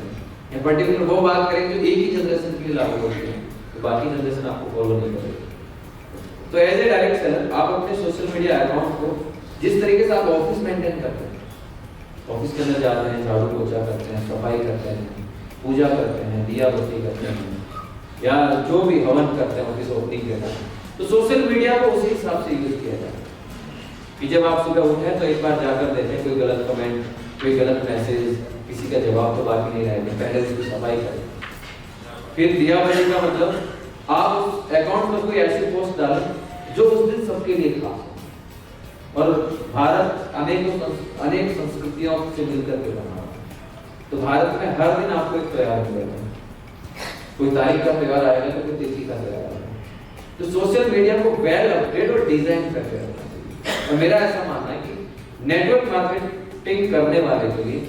[SPEAKER 2] या पर्टिकुलर वो बात करेंगे जो एक ही जनरेशन के लिए लागू होती है, तो बाकी जनरेशन आपको फॉलो नहीं करेगी। तो एज ए डायरेक्ट सेलर आप अपने सोशल मीडिया अकाउंट को जिस तरीके से आप ऑफिस मेंटेन करते हैं, ऑफिस के अंदर जाते हैं, झाड़ू पोछा करते हैं, सफाई करते हैं, पूजा करते हैं, दिया बत्ती करते हैं, या जो भी हवन करते हैं ऑफिस ओपनिंग के टाइम, तो सोशल मीडिया को उसी हिसाब से यूज किया जाए कि जब आप सुबह उठे तो एक बार जाकर देखें कोई गलत कमेंट, कोई गलत मैसेज, किसी का जवाब तो बाकी नहीं रहेगा, पहले उसकी सफाई करें। फिर दिया बजे का मतलब आप उस अकाउंट पर कोई ऐसी पोस्ट डालें जो उस दिन सबके लिए खास हो। और भारत अनेक संस्कृतियों से मिलकर के बना है, तो भारत में हर दिन आपको एक त्योहार मिलेगा, कोई तारीख का त्योहार आएगा तो कोई तिथि का त्योहार आएगा। तो सोशल मीडिया को वेल अपडेट और डिजाइन करके रखना चाहिए। और मेरा ऐसा मानना है कि नेटवर्क मार्केटिंग करने वाले के लिए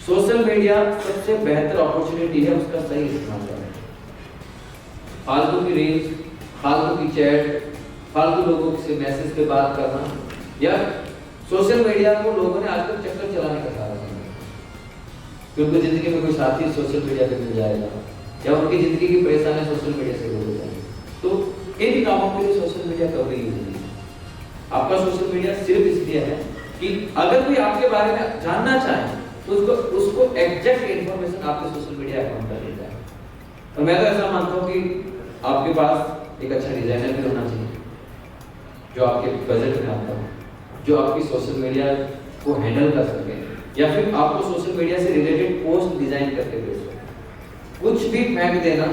[SPEAKER 2] सोशल मीडिया सबसे बेहतर अपॉर्चुनिटी है उसका सही इस्तेमाल करना। फालतू की रील्स, फालतू की चैट, फालतू लोगों से मैसेज पे बात करना, या सोशल मीडिया को लोगों ने आजकल चक्कर चलाने का सहारा समझा, क्योंकि जिंदगी में कोई साथी सोशल मीडिया पे मिल जाएगा या उनकी जिंदगी की परेशानी सोशल मीडिया से दूर हो जाएगी। तो इन कामों के लिए सोशल मीडिया कभी यूज नहीं है। आपका सोशल मीडिया सिर्फ इसलिए है कि अगर कोई आपके बारे में जानना चाहे तो उसको एग्जैक्ट इन्फॉर्मेशन आपके सोशल मीडिया अकाउंट पर मिल जाए। और मैं तो ऐसा मानता हूँ कि आपके पास एक अच्छा डिजाइनर भी होना चाहिए जो आपके बजट में आता हो, जो आपकी सोशल मीडिया को हैंडल कर सके, या फिर आपको सोशल मीडिया से रिलेटेड पोस्ट डिजाइन करके दे सके। कुछ भी फेंक देना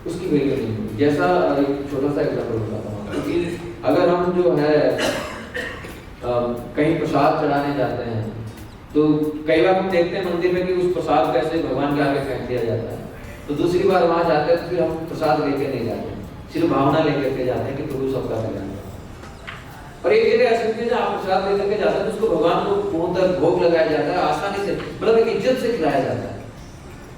[SPEAKER 2] उसकी वैल्यू नहीं होगी। जैसा एक छोटा सा एग्जांपल बताता हूँ, क्योंकि अगर हम जो है कहीं प्रसाद चढ़ाने जाते हैं तो कई बार हम देखते हैं मंदिर में कि उस प्रसाद को ऐसे भगवान के आगे फेंक दिया जाता है, तो दूसरी बार वहां जाते हैं तो फिर हम प्रसाद लेके नहीं जाते, सिर्फ भावना लेकर के जाते हैं कि प्रभु सबका कल्याण। और एक जगह ऐसी होती है जहाँ आप प्रसाद लेकर के जाते हैं तो उसको भगवान को पूर्णतः भोग लगाया जाता है, आसानी से, मतलब एक इज्जत से खिलाया जाता है।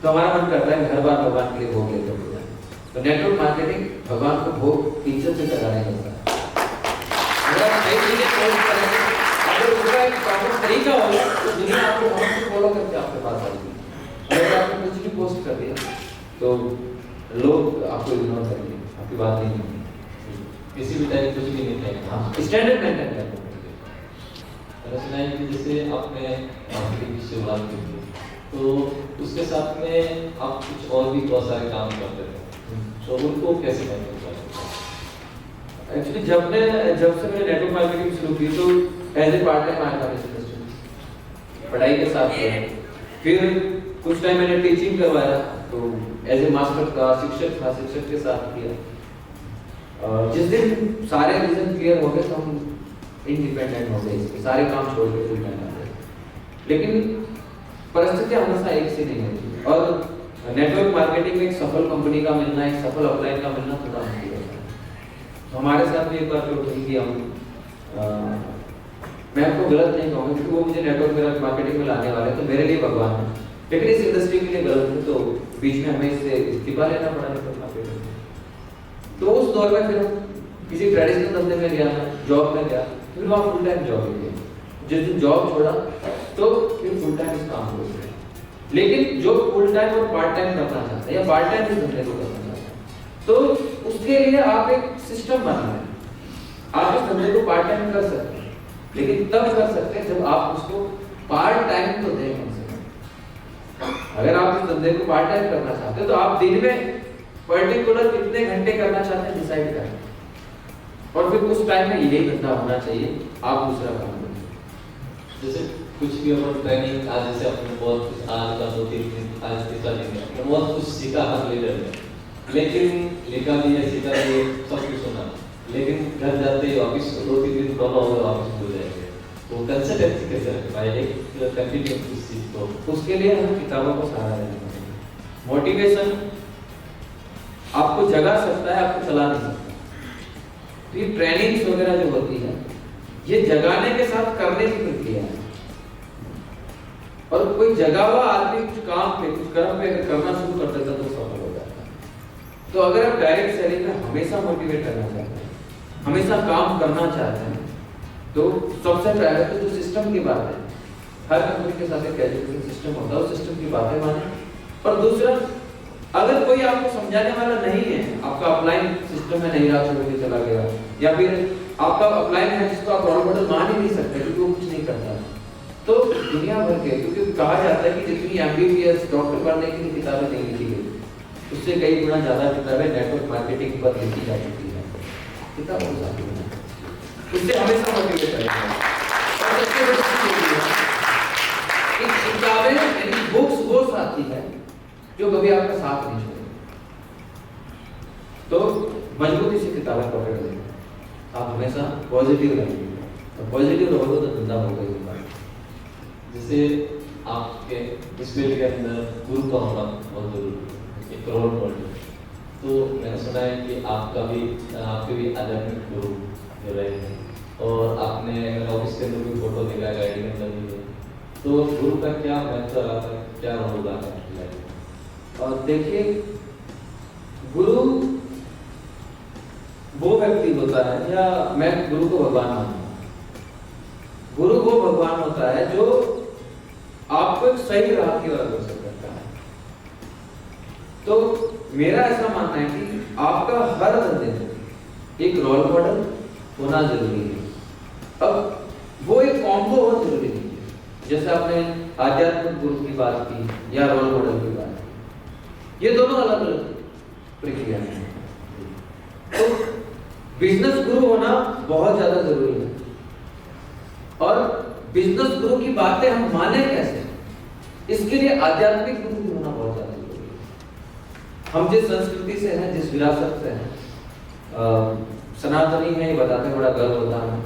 [SPEAKER 2] तो हमारा मन करता है हर बार भगवान के लिए भोग लेकर के जाए। तो नेटवर्क मार्केटिंग भगवान को भोग इज्जत से कराने लगता है। अगर आप नई चीजें पोस्ट करेंगे, अगर उसका एक प्रॉपर तरीका होगा तो दुनिया आपको वहां से फॉलो करके आपके पास आएगी। अगर आपने कुछ भी पोस्ट कर दिया तो लोग आपको इग्नोर करेंगे, आपकी बात नहीं सुनेंगे,
[SPEAKER 1] किसी भी टाइप कुछ भी नहीं कहेंगे।
[SPEAKER 2] हाँ, स्टैंडर्ड मेंटेन करना।
[SPEAKER 1] मैंने सुना है कि जैसे आपने मार्केटिंग की शुरुआत की थी तो उसके साथ में आप कुछ और भी बहुत सारे काम करते थे, तो उनको कैसे करते थे?
[SPEAKER 2] एक्चुअली जब से मैंने नेटवर्क मार्केटिंग शुरू की तो एज ए पार्ट टाइम आया था बिजनेस, पढ़ाई के साथ किया। फिर कुछ टाइम मैंने टीचिंग करवाया, तो एज ए मास्टर का शिक्षक था, शिक्षक के साथ किया। जिस दिन सारे रीजन क्लियर हो गए तो हम इंडिपेंडेंट हो गए, सारे काम छोड़ के फुल टाइम आ गए। लेकिन परिस्थितियां हमेशा एक सी नहीं होती, और नेटवर्क मार्केटिंग में एक सफल कंपनी का मिलना, एक सफल अपलाइन का मिलना थोड़ा मुश्किल होता है। तो हमारे साथ भी एक बार जो हुई कि हम मैं आपको गलत नहीं कहूँगा क्योंकि वो मुझे नेटवर्क मार्केटिंग में लाने वाले तो मेरे लिए भगवान है, लेकिन इस इंडस्ट्री के लिए गलत है, तो बीच में हमें इससे इस्तीफा लेना पड़ा नेटवर्क मार्केटिंग। तो उस दौर में फिर हम किसी ट्रेडिशनल धंधे में गया, जॉब में गया, फिर वहाँ फुल टाइम जॉब किया। जिस दिन जॉब छोड़ा तो फिर फुल टाइम इस काम को किया। लेकिन जो फुल टाइम और पार्ट टाइम करना चाहता है या पार्ट टाइम इस धंधे को करना चाहता है, तो उसके लिए आप एक सिस्टम बना है। आप इस धंधे को पार्ट टाइम कर सकते हैं, लेकिन तब कर सकते हैं जब आप उसको पार्ट टाइम तो दें कम से कम। अगर आप इस धंधे को पार्ट टाइम करना चाहते हैं तो आप दिन में पर्टिकुलर कितने घंटे करना चाहते हैं डिसाइड करें, और फिर उस टाइम में यही धंधा होना चाहिए, आप दूसरा काम करें।
[SPEAKER 1] जैसे कुछ भी अपन ट्रेनिंग आज जैसे अपने बहुत कुछ आज का 2-3 दिन आज तीसरा दिन है तो बहुत कुछ सीखा हम लीडर ने, लेकिन लिखा भी है सीखा भी है सब कुछ सुना, लेकिन घर जाते ही वापिस 2-3 दिन फॉलो हो वापिस भूल जाएंगे। तो कंसिस्टेंसी कैसे रख पाए एक कंटिन्यू उस चीज को,
[SPEAKER 2] उसके लिए हमें किताबों को सहारा लेना चाहिए। मोटिवेशन आपको जगा सकता है, आपको चला नहीं सकता। तो ये ट्रेनिंग्स वगैरह जो होती है ये जगाने के साथ करने की प्रक्रिया है, और कोई जगा हुआ आदमी कुछ काम पे कुछ कर्म पे अगर करना शुरू कर देता तो सफल हो जाता है। तो अगर आप डायरेक्ट सेलिंग में हमेशा मोटिवेट करना चाहते हैं, हमेशा काम करना चाहते हैं, तो सबसे पहले तो जो सिस्टम की बात है, हर कंपनी के साथ एक एजुकेशन सिस्टम होता है, उस सिस्टम की बातें माने। और दूसरा, अगर कोई आपको समझाने वाला नहीं है, आपका अपलाइन सिस्टम में नहीं रहा, छोड़ के चला गया, या फिर आपका अपलाइन है जिसको आप रोल मॉडल मान ही नहीं सकते क्योंकि वो कुछ नहीं करता, तो दुनिया भर के, क्योंकि कहा जाता है कि जितनी एमबीबीएस डॉक्टर बनने की किताबें नहीं लिखी गई, उससे कई गुना ज्यादा किताबें नेटवर्क मार्केटिंग पर लिखी जा चुकी है। किताब हो जाती है, उससे हमेशा मोटिवेट करेगा। और सबसे बड़ी चीज ये है कि किताबें यानी बुक्स वो साथी है जो कभी आपका साथ नहीं छोड़ेगा। तो मजबूती से किताबें पकड़ लें, आप हमेशा पॉजिटिव रहेंगे, और पॉजिटिव रहोगे तो धंधा होगा ही होगा।
[SPEAKER 1] जैसे आपके इस फील्ड के अंदर गुरु का होना बहुत जरूरी है, एक रोल मॉडल। तो मैंने सुना है कि आपके भी आध्यात्मिक गुरु जो रहे हैं, और आपने मैंने ऑफिस के अंदर भी फोटो देखा है, गाइड के अंदर भी है, तो गुरु का क्या महत्व रहा था, क्या रोल रहा है आपकी लाइफ में?
[SPEAKER 2] और देखिए, गुरु वो व्यक्ति होता है, या मैं गुरु को भगवान मानता हूं। गुरु वो भगवान होता है जो आपको एक सही राह की ओर अग्रसर करता है। तो मेरा ऐसा मानना है कि आपका हर धंधे में एक रोल मॉडल होना जरूरी है। अब वो एक कॉम्बो बहुत जरूरी है, जैसे आपने आध्यात्मिक गुरु की बात की या रोल मॉडल की बात की, ये दोनों अलग अलग प्रक्रिया है। तो बिजनेस गुरु होना बहुत ज्यादा जरूरी है, और बिजनेस गुरु की बातें हम माने कैसे, इसके लिए आध्यात्मिक गुरु भी होना बहुत ज्यादा जरूरी है। हम जिस संस्कृति से हैं, जिस विरासत से हैं, सनातनी है, ये बताते हैं बड़ा गर्व होता है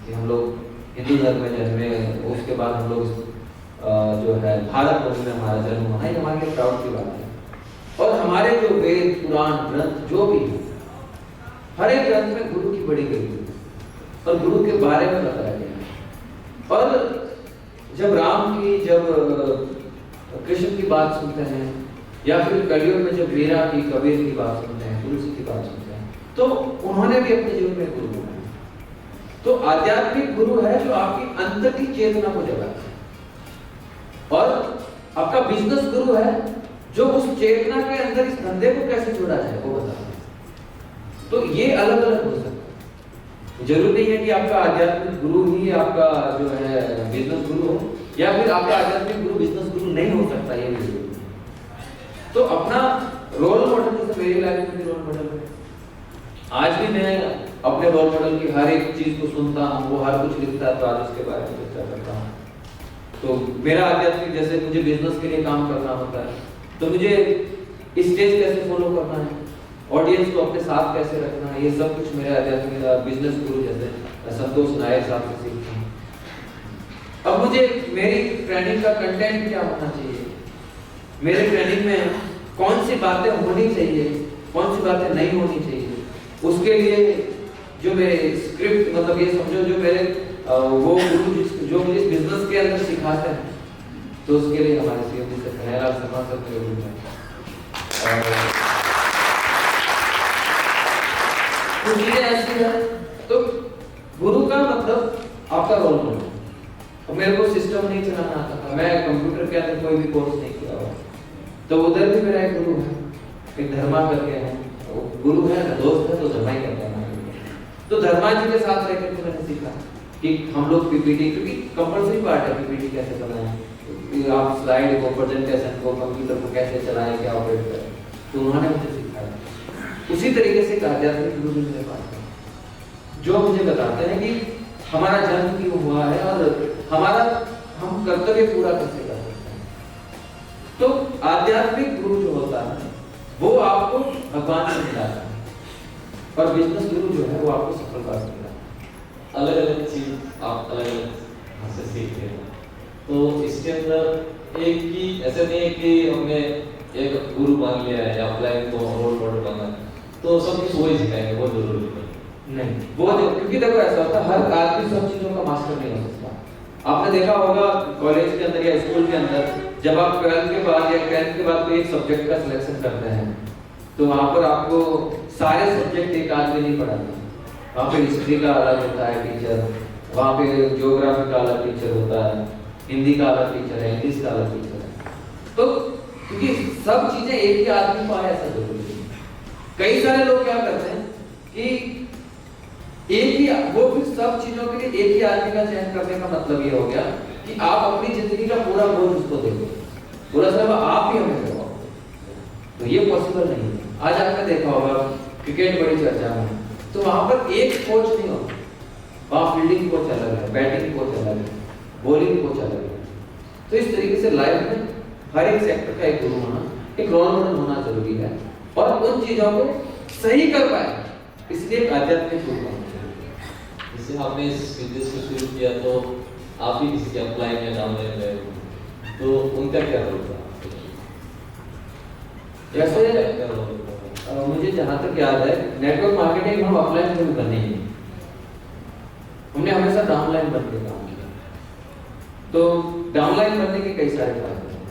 [SPEAKER 2] कि हम लोग हिंदू धर्म में जन्मे, उसके बाद हम लोग जो है भारत वर्ष में हमारा जन्म होना, ये हमारे लिए प्राउड की बात है। और हमारे जो वेद पुराण ग्रंथ जो भी है, हर एक ग्रंथ में गुरु की बड़ी गई है और गुरु के बारे में बताया गया है। और जब राम की, जब कृष्ण की बात सुनते हैं, या फिर कलयुग में जब मीरा की, कबीर की बात सुनते हैं, तुलसी की बात सुनते हैं, तो उन्होंने भी अपने जीवन में गुरु बनाया। तो आध्यात्मिक गुरु है जो आपकी अंतर की चेतना को जगाता है, और आपका बिजनेस गुरु है जो उस चेतना के अंदर इस धंधे को कैसे जोड़ा जाए वो बताता है। तो ये अलग अलग हो सकता है, जरूरी नहीं है कि आपका आध्यात्मिक गुरु ही आपका जो है बिजनेस गुरु हो, या फिर आपका आध्यात्मिक गुरु बिजनेस गुरु नहीं हो सकता, ये भी जरूरी है। तो अपना रोल मॉडल, जैसे मेरी लाइफ में रोल मॉडल है, आज भी मैं अपने रोल मॉडल की हर एक चीज को सुनता हूँ, वो हर कुछ लिखता है तो आज उसके बारे में चर्चा करता हूँ। तो मेरा आध्यात्मिक, जैसे मुझे बिजनेस के लिए काम करना होता है, तो मुझे स्टेज कैसे फॉलो करना है, ऑडियंस को अपने साथ कैसे रखना है, ये सब कुछ मेरे आध्यात्मिक बिजनेस गुरु जैसे संतोष नायर साहब से सीखता हूँ। अब मुझे मेरी ट्रेनिंग का कंटेंट क्या होना चाहिए, मेरे ट्रेनिंग में कौन सी बातें होनी चाहिए, कौन सी बातें नहीं होनी चाहिए, उसके लिए जो मेरे स्क्रिप्ट, मतलब ये समझो जो मेरे वो गुरु जो मुझे बिजनेस के अंदर सिखाते हैं, तो उसके लिए हमारे सीएम से खैराल समाज से गुरु है। तो चीजें ऐसी है, तो गुरु का मतलब आपका रोल मॉडल। और मेरे को सिस्टम नहीं चलाना आता था, मैं कंप्यूटर के अंदर कोई भी कोर्स नहीं किया,
[SPEAKER 4] तो उधर भी मेरा एक गुरु है, एक धर्मा करके है, वो गुरु है ना, दोस्त है, तो धर्मा ही करता है। तो धर्मा जी के साथ रह करके मैंने सीखा कि हम लोग पीपीटी, क्योंकि कंपल्सरी पार्ट है पीपीटी कैसे बनाएं, आप स्लाइड को, प्रेजेंटेशन को, कंप्यूटर को कैसे चलाएं, क्या ऑपरेट करें, तो उन्होंने मुझे सिखाया। उसी तरीके से एक आध्यात्मिक गुरु भी मेरे पास है जो मुझे बताते हैं कि हमारा जन्म क्यों हुआ है और हमारा हम कर्तव्य पूरा कैसे कर सकते हैं। तो आध्यात्मिक गुरु जो होता है वो आपको भगवान से मिलाता है, और बिजनेस गुरु जो है वो आपको सफलता से मिलाता है।
[SPEAKER 1] अलग अलग चीज आप अलग अलग से सीखते हैं। तो इसके अंदर एक ही ऐसा नहीं है कि हमने एक गुरु मान लिया है या ऑफलाइन को रोल मॉडल माना है तो सब कुछ वही सिखाएंगे, वो जरूरी
[SPEAKER 4] नहीं, वो क्योंकि देखो ऐसा होता है, हर आदमी सब चीजों का मास्टर नहीं हो सकता। आपने देखा होगा कॉलेज के अंदर या स्कूल के अंदर, जब आप 12th के बाद या 10th के बाद कोई एक सब्जेक्ट का सिलेक्शन करते हैं तो वहां पर आपको सारे सब्जेक्ट एक आदमी नहीं पढ़ाते। वहां पे हिस्ट्री का अलग होता है टीचर, वहां पे ज्योग्राफी का अलग टीचर होता है, हिंदी का अलग टीचर है, इंग्लिश का अलग टीचर है। तो क्योंकि सब चीजें एक ही आदमी को आए ऐसा जरूरी नहीं। कई सारे लोग क्या करते हैं कि एक ही, वो फिर सब चीजों के लिए एक ही आदमी का चयन करने का मतलब ये हो गया कि आप अपनी जिंदगी का पूरा बोझ उसको दोगे, पूरा सब आप ही हमें करवाओ, तो ये पॉसिबल नहीं है। आज आपने देखा होगा क्रिकेट बड़ी चर्चा में, तो वहां पर एक कोच नहीं होता, वहां फील्डिंग कोच अलग है, बैटिंग कोच अलग है, बॉलिंग कोच अलग है। तो इस तरीके से लाइफ में हर एक सेक्टर का एक गुरु होना, एक रोल मॉडल होना जरूरी है, और उन चीजों को सही कर पाए, इसलिए एक आध्यात्मिक गुरु होना।
[SPEAKER 1] जैसे आपने इस बिजनेस को शुरू किया तो आप भी किसी के अपलाइन या डाउनलाइन गए, तो उनका क्या रोल था?
[SPEAKER 4] जैसे मुझे जहां तक याद है, नेटवर्क मार्केटिंग हम ऑफलाइन में भी बने ही, हमने हमेशा डाउनलाइन बन के काम किया। तो डाउनलाइन बनने के कई सारे फायदे हैं।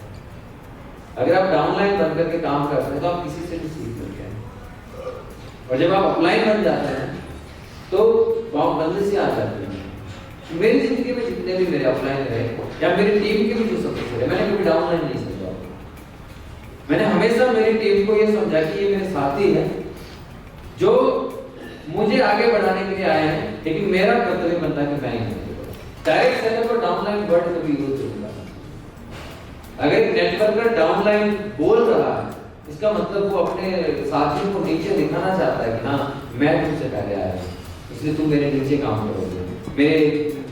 [SPEAKER 4] अगर आप डाउनलाइन बन करके काम करते हैं तो आप किसी से भी सीख सकते हैं, और जब आप ऑफलाइन बन जाते हैं तो वहां बंदे से आ जाती है। मेरी जिंदगी में जितने भी मेरे ऑफलाइन रहे या मेरी टीम के भी जो सदस्य रहे, मैंने कभी डाउनलाइन नहीं समझा। मैंने हमेशा मेरी टीम को ये समझा कि ये मेरे साथी हैं जो मुझे आगे बढ़ाने के लिए आए हैं, लेकिन मेरा कर्तव्य बनता है कि मैं ही डायरेक्ट सेटअप और डाउनलाइन वर्ड कभी यूज नहीं करना। अगर नेटवर्कर डाउनलाइन बोल रहा है, इसका मतलब वो अपने साथियों को नीचे दिखाना चाहता है कि हाँ मैं तुमसे पहले आया हूं, इसलिए तुम मेरे नीचे काम करोगे, मेरे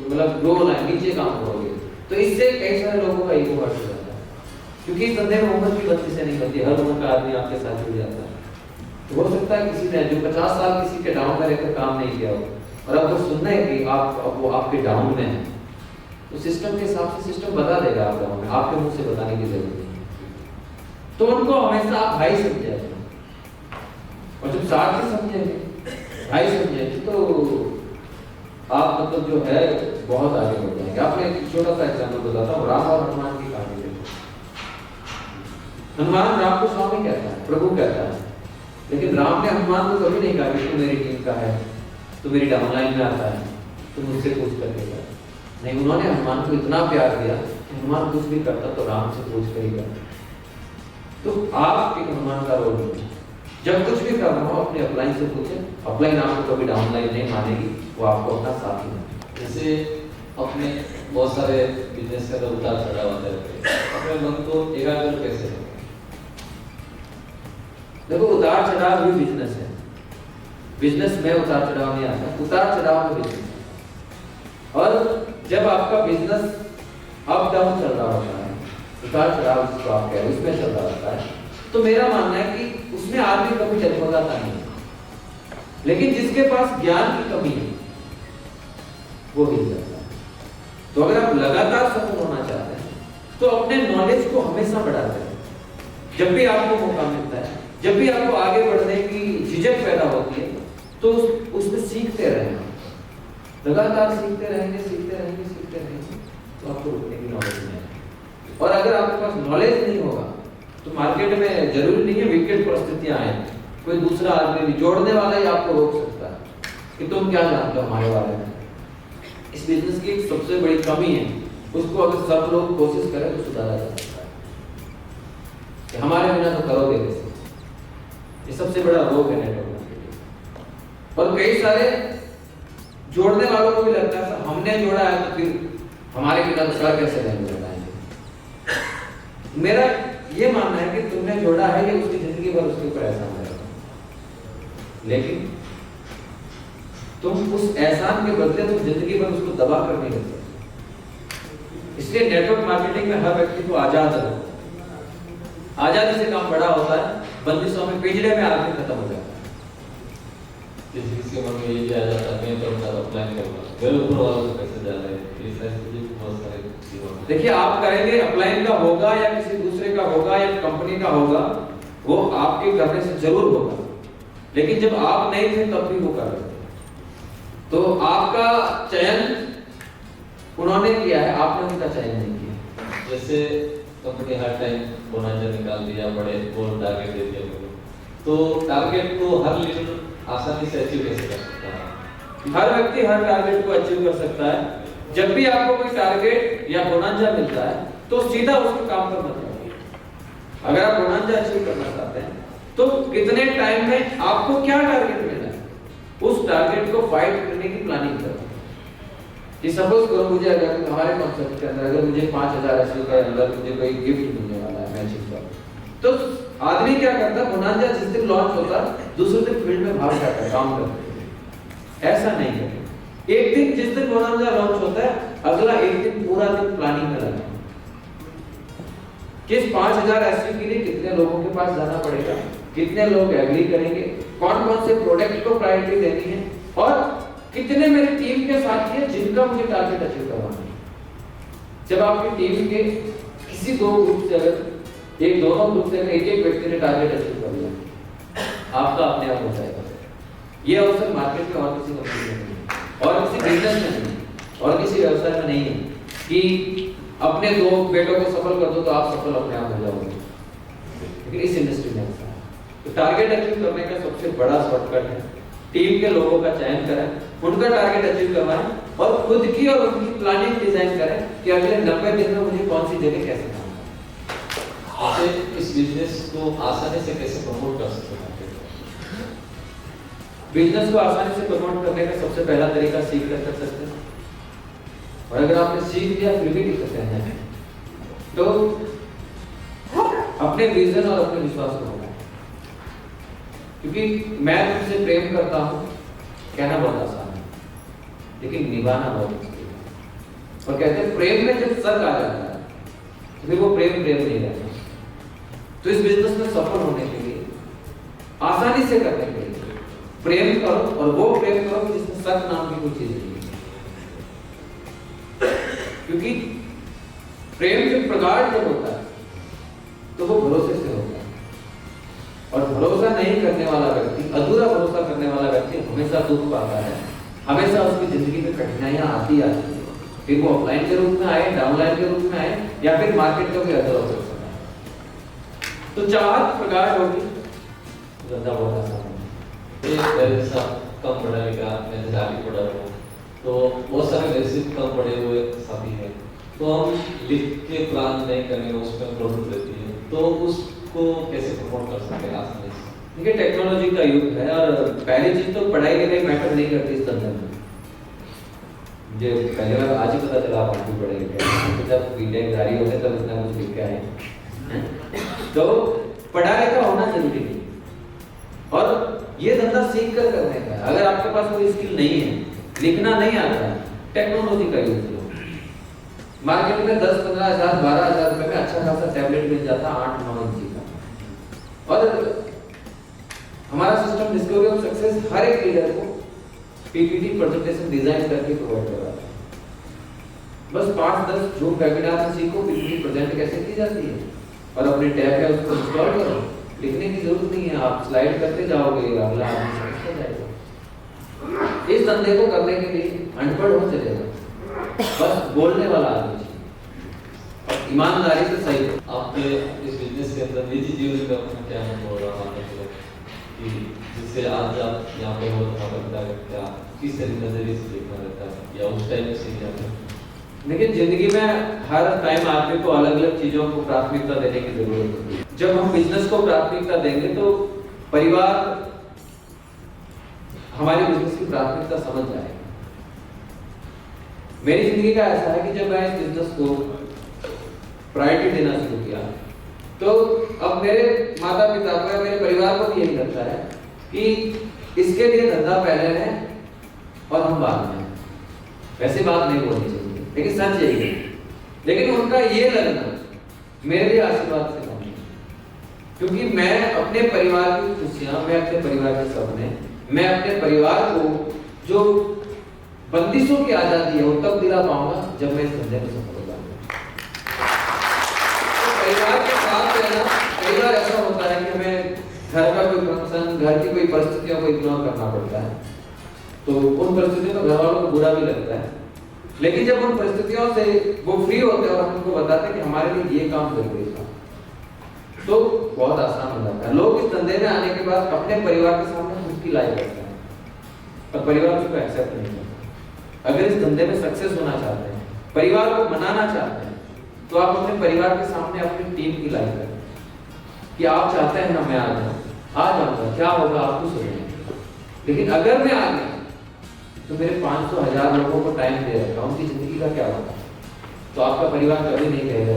[SPEAKER 4] मतलब रोल है नीचे काम करोगे। तो इससे कई सारे लोगों का ईगो हर्ट हो जाता है, क्योंकि इस बंदे में उम्र की गलती से नहीं होती, हर उम्र का आदमी आपके साथ जुड़ जाता है। तो हो सकता है किसी ने जो 50 साल किसी के डाउन में रहकर काम नहीं किया हो, और अब वो सुनना है कि वो आपके डाउन में है, तो सिस्टम के हिसाब से सिस्टम बता देगा आप डाउन में, आपके मुंह से बताने की जरूरत नहीं। तो उनको हमेशा आप भाई समझे, और जब साथ ही समझेंगे, भाई समझेंगे, तो आप मतलब जो है बहुत आगे बढ़ जाएंगे। आपने एक छोटा सा एग्जाम्पल बताता हूँ, राम और हनुमान की कहानी देखो। हनुमान राम को स्वामी कहता है, प्रभु कहता है, लेकिन राम ने हनुमान को कभी नहीं कहा कि तू मेरी टीम का है, तू मेरी डाउनलाइन में आता है, तू मुझसे पूछ करके कर। नहीं, उन्होंने हनुमान को इतना प्यार दिया कि हनुमान कुछ भी करता तो राम से पूछ कर ही करता। तो आप एक हनुमान का रोल लीजिए, जब कुछ भी करना हो अपने अपलाइन से पूछे, अपलाइन आपको कभी डाउनलाइन नहीं मानेगी, वो आपको अपना साथी है।
[SPEAKER 1] जैसे अपने बहुत सारे बिजनेस का उतार चढ़ाव आते रहते हैं, अपने मन को एकाग्र कैसे रखें?
[SPEAKER 4] देखो उतार चढ़ाव भी बिजनेस है, बिजनेस में उतार चढ़ाव नहीं आता, उतार चढ़ाव में बिजनेस है। और जब आपका बिजनेस अप डाउन चल रहा होता है, उतार चढ़ाव जिसको आप कह रहे हैं उसमें चल रहा होता है, तो मेरा मानना है कि उसमें आदमी कभी डगमगाता नहीं है, लेकिन जिसके पास ज्ञान की कमी है वो हिल जाता है। तो अगर आप लगातार सफल होना चाहते हैं तो अपने नॉलेज को हमेशा बढ़ाते हैं। जब भी आपको मौका मिलता है, जब भी आपको आगे बढ़ने की झिझक पैदा होती है, तो उसमें सीखते रहना, लगातार सीखते रहेंगे, तो आपको रुकने की नॉलेज नहीं आएगी। और अगर आपके पास नॉलेज नहीं होगा तो मार्केट में जरूरी नहीं है विकट परिस्थितियां आए, कोई दूसरा आदमी भी जोड़ने वाला ही आपको रोक सकता है कि तुम क्या जानते हो हमारे बारे में। इस बिजनेस की सबसे बड़ी कमी है, उसको अगर सब लोग कोशिश करें तो सुधारा जा सकता है। कि हमारे बिना तो करोगे कैसे। ये सबसे बड़ा रोग है नेटवर्क मार्केटिंग। और कई सारे जोड़ने वालों को भी लगता है सर हमने जोड़ा है तो फिर हमारे बिना तो सर कैसे नहीं जोड़ पाएंगे। मेरा ये मानना है कि तुमने जोड़ा है ये उसकी जिंदगी भर उसके ऊपर एहसान रहेगा, लेकिन तुम उस एहसान के बदले तुम जिंदगी भर उसको दबा कर नहीं रख सकते। इसलिए नेटवर्क मार्केटिंग में हर व्यक्ति को आजाद रहो। आजादी से काम बड़ा होता है, बंदिशों में पिंजरे में आदमी खत्म हो जाता है।
[SPEAKER 1] किसी के मन में ये भी आ जाता है मैं तो अपना अप्लाई करूंगा, मेरे ऊपर वालों को कैसे जा रहे हैं, ये सारी चीजें बहुत सारे चीजों में।
[SPEAKER 4] देखिए आप करेंगे, अपलाइन का होगा या किसी दूसरे का होगा या कंपनी का होगा, वो आपके करने से जरूर होगा, लेकिन जब आप नहीं थे तब भी वो कर रहे थे। तो आपका चयन उन्होंने किया है, आपने उनका चयन नहीं किया।
[SPEAKER 1] जैसे कंपनी हर टाइम बोनस निकाल दिया, बड़े गोल टारगेट दे दिया लोगों, तो टारगेट को हर लीडर आसानी से अचीव कैसे कर सकता है?
[SPEAKER 4] हर व्यक्ति हर टारगेट को अचीव कर सकता है। जब भी आपको कोई टारगेट या बोनंजा मिलता है तो सीधा उसके काम पर मत लगिए। अगर आप बोनंजा अचीव करना चाहते हैं तो कितने टाइम में आपको क्या टारगेट मिला है, उस टारगेट को फाइट करने की प्लानिंग करो। कि सपोज करो मुझे अगर हमारे कॉन्सेप्ट के अंदर अगर मुझे 5000 एसयू के अंदर मुझे कोई गिफ्ट मिलने वाला है मैचिंग का, तो आदमी क्या करता है, बोनंजा जिस दिन लॉन्च होता है दूसरे दिन फील्ड में भाग जाता है काम करने। ऐसा नहीं करें। एक दिन जिस दिन बोनंजा लॉन्च होता है अगला एक दिन पूरा दिन प्लानिंग में लगा किस 5000 एसयू के लिए कितने लोगों के पास जाना पड़ेगा, कितने लोग एग्री करेंगे, कौन कौन से प्रोडक्ट को प्रायोरिटी देनी है और कितने मेरी टीम के साथी हैं जिनका मुझे टारगेट अचीव करवाना है। जब आपकी टीम के किसी दो ग्रुप से अगर एक दोनों ग्रुप से अगर एक व्यक्ति ने टारगेट अचीव कर लिया, आपका अपने आप हो जाएगा। ये अवसर मार्केट में और किसी कंपनी में नहीं है और किसी बिजनेस में नहीं है और किसी व्यवसाय में नहीं है कि अपने दो बेटों को सफल कर दो तो आप सफल अपने आप हो जाओगे, लेकिन इस इंडस्ट्री में ऐसा है। तो टारगेट अचीव करने का सबसे बड़ा शॉर्टकट है टीम के लोगों का चयन करें, उनका टारगेट अचीव करवाएं और खुद की और उनकी प्लानिंग डिजाइन करें कि अगले 90 दिन में मुझे कौन सी जगह कैसे काम करना है।
[SPEAKER 1] इस बिजनेस को आसानी से कैसे प्रमोट कर सकते हैं?
[SPEAKER 4] बिजनेस को आसानी से प्रमोट करने का सबसे पहला तरीका सीख कर सकते हैं, और अगर आपने सीख लिया फिर भी दिक्कत है तो अपने विजन और अपने विश्वास को होगा। क्योंकि मैं तुमसे प्रेम करता हूं कहना बहुत आसान है लेकिन निभाना बहुत मुश्किल है। और कहते हैं प्रेम में जब शक आ जाता है तो फिर वो प्रेम नहीं रहता। तो इस बिजनेस में सफल होने के लिए आसानी से करने के लिए प्रेम करो और वो प्रेम करो जिसमें शक नाम की कोई चीज नहीं है। क्योंकि प्रेम जब प्रगाढ़ जब होता है तो वो भरोसे से होता है और भरोसा नहीं करने वाला व्यक्ति, अधूरा भरोसा करने वाला व्यक्ति हमेशा दुख पाता है, हमेशा उसकी जिंदगी में कठिनाइयां आती है। फिर वो ऑफलाइन के रूप में आए, डाउनलाइन के रूप में आए या फिर मार्केट का कोई अदर ऑप्शन आए। तो चाहत प्रगाढ़ होगी, धंधा बहुत आसान है।
[SPEAKER 1] एक मेरे साथ कम पढ़ा लिखा, मैं जैसे आगे पढ़ा रहा हूँ तो बहुत सारे मेरे से कम पढ़े हुए साथी हैं, तो हम लिख के प्लान नहीं करेंगे उसमें प्रॉब्लम रहती है, तो उसको कैसे प्रमोट कर सकते हैं आसानी से?
[SPEAKER 4] देखिए टेक्नोलॉजी का युग है और पहली चीज तो पढ़ाई लिखाई मैटर नहीं करती इस धंधे में। मुझे पहले बार आज ही पता चला आप भी पढ़े लिखे, जब बीटेक जारी होते तब इतना कुछ लिख के आए। तो पढ़ा लिखा होना जरूरी है और ये धंधा सीख कर करने का है। अगर आपके पास कोई स्किल नहीं है, लिखना नहीं आता है, टेक्नोलॉजी का यूज करो। मार्केट में 10-15 हजार 12 हजार रुपए में अच्छा खासा टैबलेट मिल जाता 8-9 इंची का। और हमारा सिस्टम डिस्कवरी ऑफ सक्सेस हर एक लीडर को पीपीटी प्रेजेंटेशन डिजाइन करके प्रोवाइड कराता है। बस 5-10 जूम वेबिनार में सीखो पीपीटी प्रेजेंट कैसे की जाती है और अपने टैब है उसको इंस्टॉल करो। लिखने की जरूरत नहीं है, आप स्लाइड करते जाओगे, अगला आदमी समझता जाएगा। इस धंधे को करने के लिए अनपढ़ हो चलेगा, बस बोलने वाला आदमी और ईमानदारी से सही हो।
[SPEAKER 1] आपके इस बिजनेस के अंदर निजी जीवन का अपना क्या अनुभव रहा है कि जिससे आज आप यहाँ पे हो तो क्या किस नजरिए से देखना रहता है या उस टाइम से ही आपने?
[SPEAKER 4] लेकिन जिंदगी में हर टाइम आदमी को अलग अलग चीजों को प्राथमिकता देने की जरूरत होती है। जब हम बिजनेस को प्राथमिकता देंगे तो परिवार हमारी बिजनेस की प्राथमिकता समझ जाएगा। मेरी जिंदगी का ऐसा है कि जब मैं इस बिजनेस को प्रायोरिटी देना शुरू किया तो अब मेरे माता पिता को या मेरे परिवार को भी यही लगता है कि इसके लिए धंधा पहले है और हम बाद में। वैसे बात नहीं बोलनी चाहिए, लेकिन सच यही है। लेकिन उनका ये लगना मेरे लिए आशीर्वाद से कम है, क्योंकि मैं अपने परिवार की खुशियां, मैं अपने परिवार के सपने, मैं अपने परिवार को जो बंदिशों की आजादी है वो तब दिला पाऊंगा जब मैं इस धंधे में सफल हो जाऊंगा। तो परिवार के साथ रहना, कई बार ऐसा होता है कि हमें घर का कोई फंक्शन, घर की कोई परिस्थितियों को इग्नोर करना पड़ता है, तो उन परिस्थितियों में घर वालों को बुरा भी लगता है। लेकिन जब उन परिस्थितियों से वो फ्री होते हैं और हम उनको बताते हैं कि हमारे लिए ये काम जरूरी था, तो बहुत आसान हो जाता है। लोग इस धंधे में आने के बाद अपने परिवार के सामने मुश्किल करते हैं और परिवार उसको एक्सेप्ट नहीं करता। अगर इस धंधे में सक्सेस होना चाहते हैं, परिवार को मनाना चाहते हैं, तो आप अपने परिवार के सामने अपनी टीम की लाइफ करें कि आप चाहते हैं ना मैं आ जाऊंगा, क्या होगा आप खुश हो जाएंगे। लेकिन अगर मैं आ गया तो मेरे 500,000 लोगों को टाइम दे रखा, उनकी जिंदगी का क्या होगा? तो आपका परिवार कभी नहीं कहेगा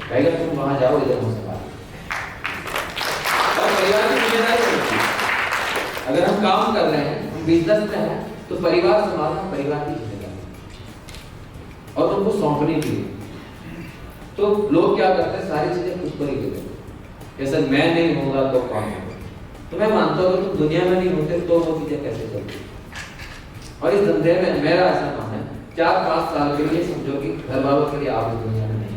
[SPEAKER 4] कहेगा तुम वहां जाओ, इधर हो सका। और परिवार की जिम्मेदारी होती है। अगर हम काम कर रहे हैं, हम बिजनेस में हैं, तो परिवार संभालना परिवार की जिम्मेदारी और उनको सौंपने की। तो लोग क्या करते हैं, सारी चीजें खुद पर ही ले लेते हैं। जैसे मैं नहीं होगा तो कौन होगा? तो मैं मानता हूँ तुम दुनिया में नहीं होते तो वो चीजें कैसे चलती। और इस धंधे में मेरा ऐसा मानना है 4-5 साल के लिए समझो कि घर वालों के लिए आप इस दुनिया में नहीं,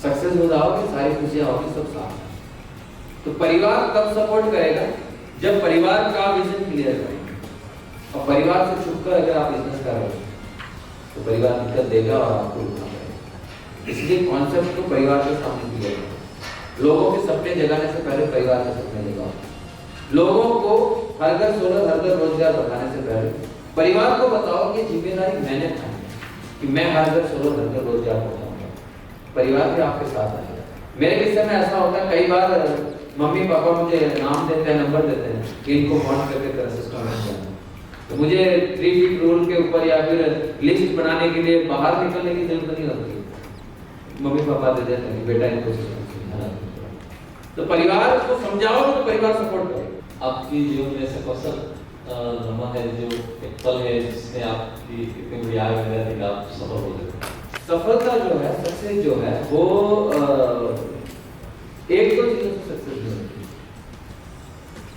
[SPEAKER 4] सक्सेस हो जाओगे, सारी खुशियां होगी, सब साथ। तो परिवार तब सपोर्ट करेगा जब परिवार का विजन क्लियर करेगा। और परिवार से छुपकर अगर आप बिजनेस कर रहे हो तो परिवार दिक्कत देगा और आपको उठना पड़ेगा। इसलिए कॉन्सेप्ट को परिवार के सामने क्लियर करें। लोगों के सपने जगाने से पहले परिवार के सपने जगाओ। लोगों को हर घर सोलर, हर घर रोजगार बताने से पहले परिवार को बताओ कि जिम्मेदारी मैंने उठाई है कि मैं हर घर सोलर, हर घर रोजगार पहुंचाऊंगा। परिवार भी आपके साथ आएगा। मेरे किस्से में ऐसा होता है, कई बार मम्मी पापा मुझे नाम देते हैं, नंबर देते हैं कि इनको फोन करके तेरा सिस्टम में जाना। तो मुझे 3 फीट रूल के ऊपर या फिर लिस्ट बनाने के लिए बाहर निकलने की जरूरत नहीं होती। मम्मी पापा दे देते हैं बेटा इनको सिस्टम समझाना। तो परिवार को समझाओ तो परिवार सपोर्ट करेगा।
[SPEAKER 1] आपकी जीवन में ऐसा कौन सा लम्हा है जो एक पल है जिसने आपकी इतनी बड़ी आग लगा दी कि आप सफल हो गए?
[SPEAKER 4] सफलता जो है, सक्सेस जो है, वो 1-2 चीजों से सक्सेस नहीं होती।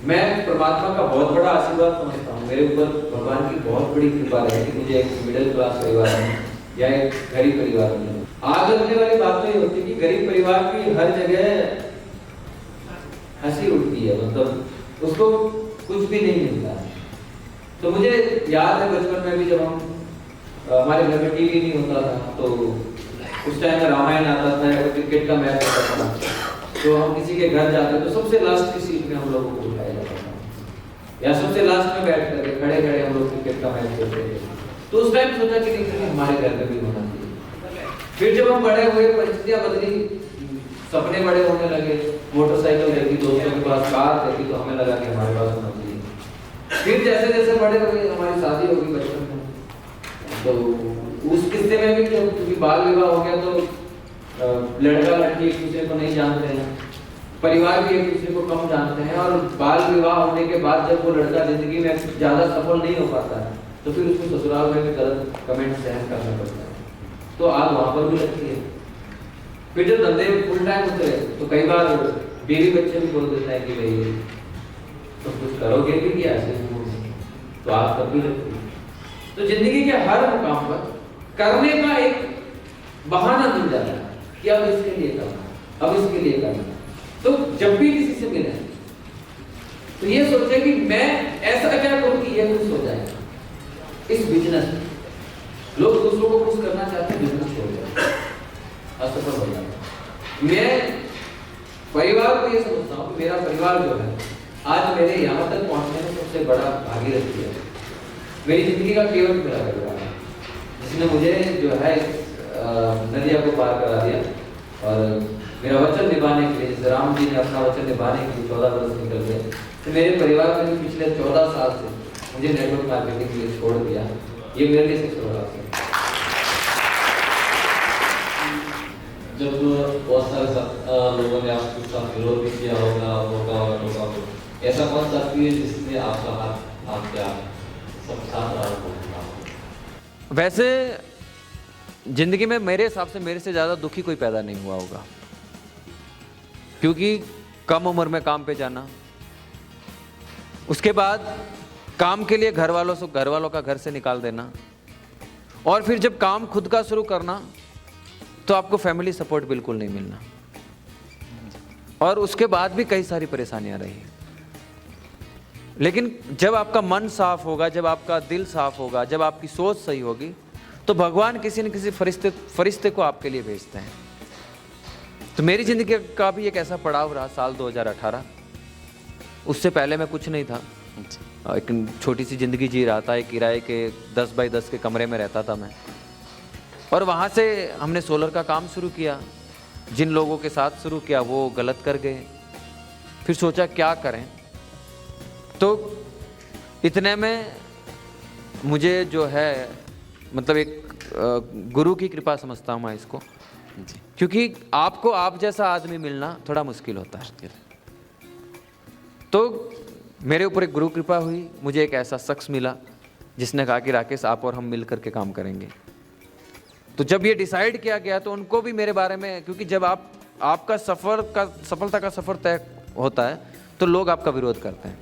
[SPEAKER 4] मैं परमात्मा का बहुत बड़ा आशीर्वाद समझता हूँ। मेरे ऊपर भगवान की बहुत बड़ी कृपा है कि मुझे एक मिडिल क्लास परिवार में या एक गरीब परिवार में आग लगने वाली बात तो ये होती है कि गरीब परिवार की हर जगह हंसी उठती है, मतलब उसको कुछ भी नहीं मिलता है। तो मुझे याद है बचपन में भी जब हम हमारे घर में टीवी नहीं होता था तो उस टाइम में रामायण आता था या क्रिकेट का मैच होता था, तो हम किसी के घर जाते तो सबसे लास्ट की सीट में हम लोगों को उठाया जाता था या सबसे लास्ट में बैठ करके खड़े खड़े हम लोग क्रिकेट का मैच खेलते थे। तो उस टाइम सोचा कि नहीं हमारे घर में भी होना चाहिए। फिर जब हम बड़े हुए, परिस्थितियां बदली, सपने बड़े होने लगे, मोटरसाइकिल देखी, दोस्तों के पास कार देखी, तो हमें लगा कि हमारे पास होना चाहिए। फिर जैसे जैसे बड़े हुए, हमारी शादी हो गई बचपन में, तो उस किस्से में भी जब क्योंकि बाल विवाह हो गया तो लड़का लड़की एक दूसरे को नहीं जानते हैं, परिवार भी एक दूसरे को कम जानते हैं, और बाल विवाह होने के बाद जब वो लड़का जिंदगी में ज्यादा सफल नहीं हो पाता है तो फिर उसको ससुराल में भी गलत कमेंट सहन करना पड़ता है, तो आग वहां पर भी लगती है। फिर जब धंधे फुल टाइम उतरे तो कई बार बीवी बच्चे भी बोल देते हैं कि भाई तो कुछ करोगे भी क्या ऐसे, तो आग तब भी लगती है। तो जिंदगी के हर मुकाम पर करने का एक बहाना मिल जाता है कि अब इसके लिए करना, अब इसके लिए करना। तो जब भी किसी से मिले तो ये सोचे कि मैं ऐसा क्या करूं कि ये खुश हो जाए। इस बिजनेस में लोग दूसरों को खुश करना चाहते हैं, बिजनेस छोड़ जाए, असफल हो जाए। मैं परिवार को ये समझता हूँ कि मेरा परिवार जो है आज मेरे यहाँ तक पहुँचने में सबसे बड़ा भागीरथी है। मेरी जिंदगी का केवल मेरा परिवार है, जिसने मुझे जो है नदिया को पार करा दिया और मेरा वचन निभाने के लिए, जैसे राम जी ने अपना वचन निभाने के लिए 14 वर्ष निकल गए, तो मेरे परिवार में भी पिछले 14 साल से मुझे नेटवर्क मार्केटिंग के लिए छोड़ दिया। ये मेरे लिए सबसे बड़ा अवसर है।
[SPEAKER 1] जब बहुत सारे लोगों ने आपके साथ विरोध भी किया होगा, ऐसा कौन सा है जिसने आपका हाथ आपके सब साथ रहा होगा?
[SPEAKER 2] वैसे जिंदगी में मेरे हिसाब से मेरे से ज़्यादा दुखी कोई पैदा नहीं हुआ होगा, क्योंकि कम उम्र में काम पे जाना, उसके बाद काम के लिए घर वालों का घर से निकाल देना, और फिर जब काम खुद का शुरू करना तो आपको फैमिली सपोर्ट बिल्कुल नहीं मिलना, और उसके बाद भी कई सारी परेशानियां रही। लेकिन जब आपका मन साफ होगा, जब आपका दिल साफ होगा, जब आपकी सोच सही होगी, तो भगवान किसी न किसी फरिश्ते को आपके लिए भेजते हैं। तो मेरी ज़िंदगी का भी एक ऐसा पड़ाव रहा साल 2018। उससे पहले मैं कुछ नहीं था, एक छोटी सी ज़िंदगी जी रहा था। एक किराए के 10 बाई 10 के कमरे में रहता था मैं, और वहाँ से हमने सोलर का काम शुरू किया। जिन लोगों के साथ शुरू किया वो गलत कर गए, फिर सोचा क्या करें। तो इतने में मुझे जो है, मतलब एक गुरु की कृपा समझता हूँ मैं इसको, क्योंकि आपको आप जैसा आदमी मिलना थोड़ा मुश्किल होता है। तो मेरे ऊपर एक गुरु कृपा हुई, मुझे एक ऐसा शख्स मिला जिसने कहा कि राकेश आप और हम मिल करके काम करेंगे। तो जब ये डिसाइड किया गया तो उनको भी मेरे बारे में, क्योंकि जब आपका सफलता का सफ़र तय होता है तो लोग आपका विरोध करते हैं,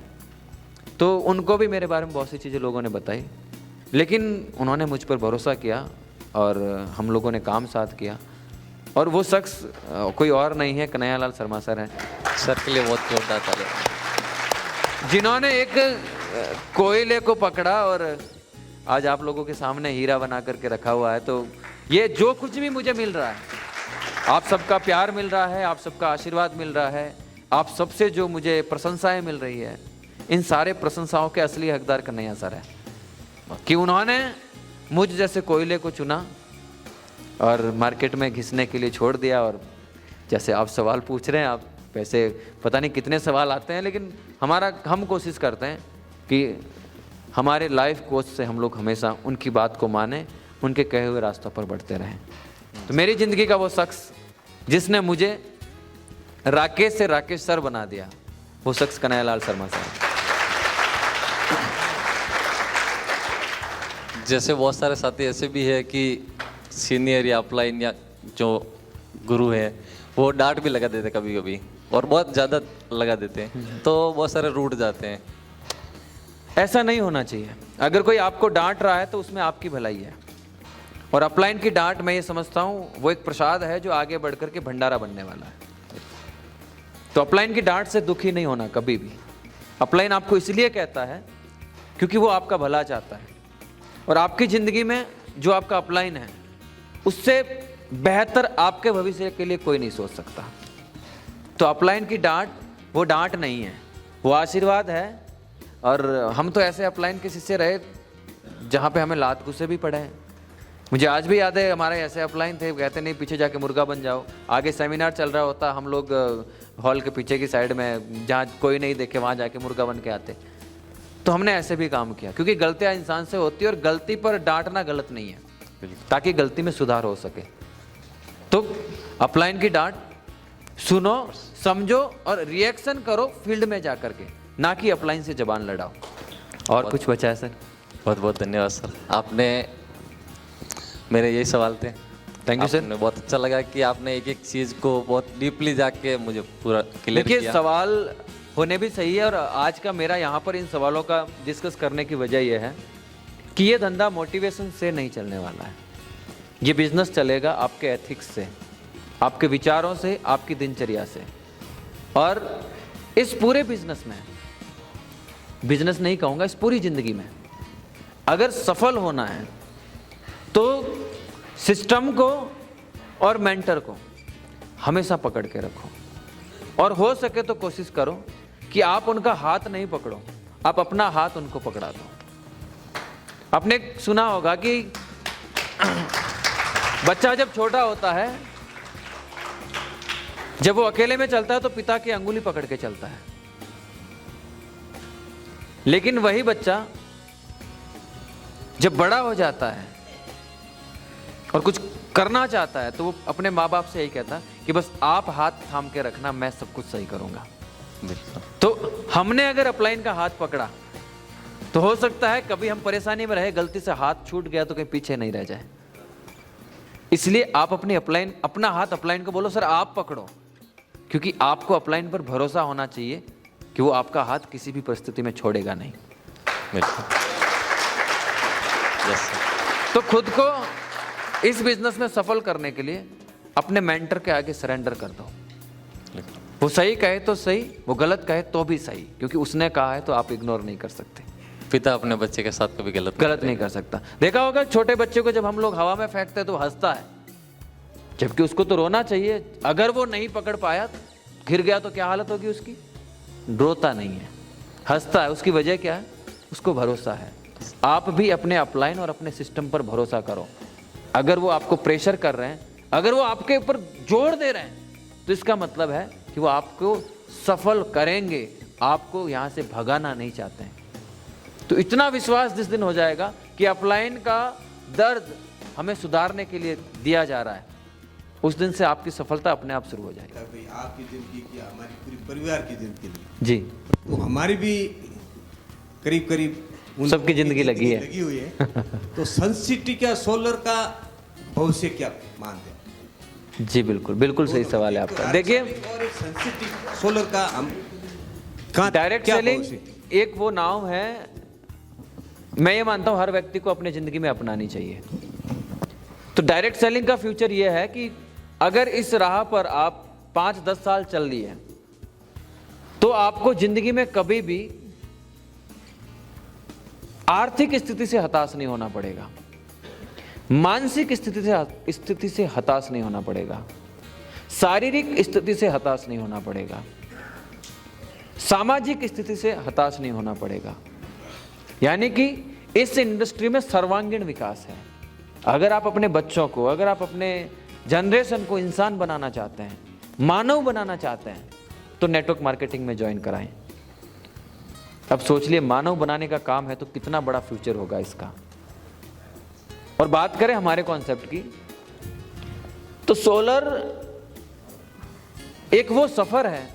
[SPEAKER 2] तो उनको भी मेरे बारे में बहुत सी चीज़ें लोगों ने बताई, लेकिन उन्होंने मुझ पर भरोसा किया और हम लोगों ने काम साथ किया। और वो शख्स कोई और नहीं है, कन्हैयालाल शर्मा सर हैं।
[SPEAKER 3] सर के लिए बहुत जोरदार तालियां।
[SPEAKER 2] जिन्होंने एक कोयले को पकड़ा और आज आप लोगों के सामने हीरा बना करके रखा हुआ है। तो ये जो कुछ भी मुझे मिल रहा है, आप सबका प्यार मिल रहा है, आप सबका आशीर्वाद मिल रहा है, आप सबसे जो मुझे प्रशंसाएं मिल रही है, इन सारे प्रशंसाओं के असली हकदार कन्हैया सर है, कि उन्होंने मुझ जैसे कोयले को चुना और मार्केट में घिसने के लिए छोड़ दिया। और जैसे आप सवाल पूछ रहे हैं, आप वैसे पता नहीं कितने सवाल आते हैं, लेकिन हम कोशिश करते हैं कि हमारे लाइफ कोच से हम लोग हमेशा उनकी बात को माने, उनके कहे हुए रास्तों पर बढ़ते रहें। तो मेरी ज़िंदगी का वो शख्स जिसने मुझे राकेश से राकेश सर बना दिया, वो शख्स कन्हैयालाल शर्मा सर।
[SPEAKER 3] जैसे बहुत सारे साथी ऐसे भी है कि सीनियर या अपलाइन या जो गुरु है वो डांट भी लगा देते कभी कभी, और बहुत ज़्यादा लगा देते हैं, तो बहुत सारे रूठ जाते हैं।
[SPEAKER 2] ऐसा नहीं होना चाहिए। अगर कोई आपको डांट रहा है तो उसमें आपकी भलाई है। और अपलाइन की डांट मैं ये समझता हूँ वो एक प्रसाद है जो आगे बढ़ कर के भंडारा बनने वाला है। तो अपलाइन की डांट से दुखी नहीं होना कभी भी। अपलाइन आपको इसलिए कहता है क्योंकि वो आपका भला चाहता है, और आपकी ज़िंदगी में जो आपका अपलाइन है उससे बेहतर आपके भविष्य के लिए कोई नहीं सोच सकता। तो अपलाइन की डांट वो डांट नहीं है, वो आशीर्वाद है। और हम तो ऐसे अपलाइन के शिष्य रहे जहाँ पे हमें लात गुस्से भी पड़े हैं। मुझे आज भी याद है, हमारे ऐसे अपलाइन थे, कहते नहीं पीछे जाके मुर्गा बन जाओ। आगे सेमिनार चल रहा होता, हम लोग हॉल के पीछे की साइड में जहाँ कोई नहीं देखे वहाँ जाके मुर्गा बन के आते। तो हमने ऐसे भी काम किया, क्योंकि गलतियाँ इंसान से होती है और गलती पर डांटना गलत नहीं है, ताकि गलती में सुधार हो सके। तो अपलाइन की डांट सुनो, समझो और रिएक्शन करो फील्ड में जा करके, ना कि अपलाइन से जबान लड़ाओ। और कुछ बचा है सर?
[SPEAKER 3] बहुत बहुत धन्यवाद सर, आपने मेरे यही सवाल थे।
[SPEAKER 2] Thank you sir.
[SPEAKER 3] बहुत अच्छा लगा कि आपने एक एक चीज़ को बहुत डीपली जाके मुझे पूरा क्लियर किया।
[SPEAKER 2] देखिए, सवाल होने भी सही है, और आज का मेरा यहाँ पर इन सवालों का डिस्कस करने की वजह यह है कि ये धंधा मोटिवेशन से नहीं चलने वाला है। ये बिजनेस चलेगा आपके एथिक्स से, आपके विचारों से, आपकी दिनचर्या से। और इस पूरे बिजनेस में, बिजनेस नहीं कहूँगा, इस पूरी ज़िंदगी में अगर सफल होना है तो सिस्टम को और मेंटर को हमेशा पकड़ के रखो, और हो सके तो कोशिश करो कि आप उनका हाथ नहीं पकड़ो, आप अपना हाथ उनको पकड़ा दो। आपने सुना होगा कि बच्चा जब छोटा होता है, जब वो अकेले में चलता है तो पिता की अंगुली पकड़ के चलता है। लेकिन वही बच्चा जब बड़ा हो जाता है और कुछ करना चाहता है तो वो अपने माँ बाप से यही कहता है कि बस आप हाथ थाम के रखना, मैं सब कुछ सही करूंगा।
[SPEAKER 3] बिल्कुल।
[SPEAKER 2] तो हमने अगर अपलाइन का हाथ पकड़ा तो हो सकता है कभी हम परेशानी में रहे, गलती से हाथ छूट गया तो कहीं पीछे नहीं रह जाए। इसलिए आप अपनी अपलाइन, अपना हाथ अपलाइन को बोलो सर आप पकड़ो, क्योंकि आपको अपलाइन पर भरोसा होना चाहिए कि वो आपका हाथ किसी भी परिस्थिति में छोड़ेगा नहीं।
[SPEAKER 3] बिल्कुल। Yes sir.
[SPEAKER 2] तो खुद को इस बिजनेस में सफल करने के लिए अपने मेंटर के आगे सरेंडर कर दो। वो सही कहे तो सही, वो गलत कहे तो भी सही, क्योंकि उसने कहा है तो आप इग्नोर नहीं कर सकते।
[SPEAKER 3] पिता अपने बच्चे के साथ कभी गलत
[SPEAKER 2] नहीं कर सकता। देखा होगा छोटे बच्चे को जब हम लोग हवा में फेंकते हैं तो हंसता है, जबकि उसको तो रोना चाहिए। अगर वो नहीं पकड़ पाया, गिर गया तो क्या हालत होगी उसकी? रोता नहीं है, हंसता है। उसकी वजह क्या है? उसको भरोसा है। आप भी अपने अपलाइन और अपने सिस्टम पर भरोसा करो। अगर वो आपको प्रेशर कर रहे हैं, अगर वो आपके ऊपर जोर दे रहे हैं, तो इसका मतलब है कि वो आपको सफल करेंगे, आपको यहाँ से भगाना नहीं चाहते हैं। तो इतना विश्वास जिस दिन हो जाएगा कि अपलाइन का दर्द हमें सुधारने के लिए दिया जा रहा है, उस दिन से आपकी सफलता अपने आप शुरू हो जाएगी।
[SPEAKER 5] भाई आपकी जिंदगी की, हमारी पूरी परिवार की जिंदगी
[SPEAKER 2] जी,
[SPEAKER 5] तो हमारी भी करीब करीब
[SPEAKER 2] सबकी जिंदगी लगी
[SPEAKER 5] हुई है। तो सन सिटी का सोलर का भविष्य क्या मानते हैं?
[SPEAKER 2] जी बिल्कुल, बिल्कुल सही सवाल है आपका। देखिए,
[SPEAKER 5] और सन सिटी सोलर का हम
[SPEAKER 2] डायरेक्ट सेलिंग एक वो नाव है, मैं ये मानता हूं हर व्यक्ति को अपनी जिंदगी में अपनानी चाहिए। तो डायरेक्ट सेलिंग का फ्यूचर ये है कि अगर इस राह पर आप 5-10 साल चल लिए तो आपको जिंदगी में कभी भी आर्थिक स्थिति से हताश नहीं होना पड़ेगा, मानसिक स्थिति से हताश नहीं होना पड़ेगा, शारीरिक स्थिति से हताश नहीं होना पड़ेगा, सामाजिक स्थिति से हताश नहीं होना पड़ेगा। यानी कि इस इंडस्ट्री में सर्वांगीण विकास है। अगर आप अपने बच्चों को, अगर आप अपने जनरेशन को इंसान बनाना चाहते हैं, मानव बनाना चाहते हैं, तो नेटवर्क मार्केटिंग में ज्वाइन कराएं। अब सोच लिए, मानव बनाने का काम है तो कितना बड़ा फ्यूचर होगा इसका। और बात करें हमारे कॉन्सेप्ट की, तो सोलर एक वो सफर है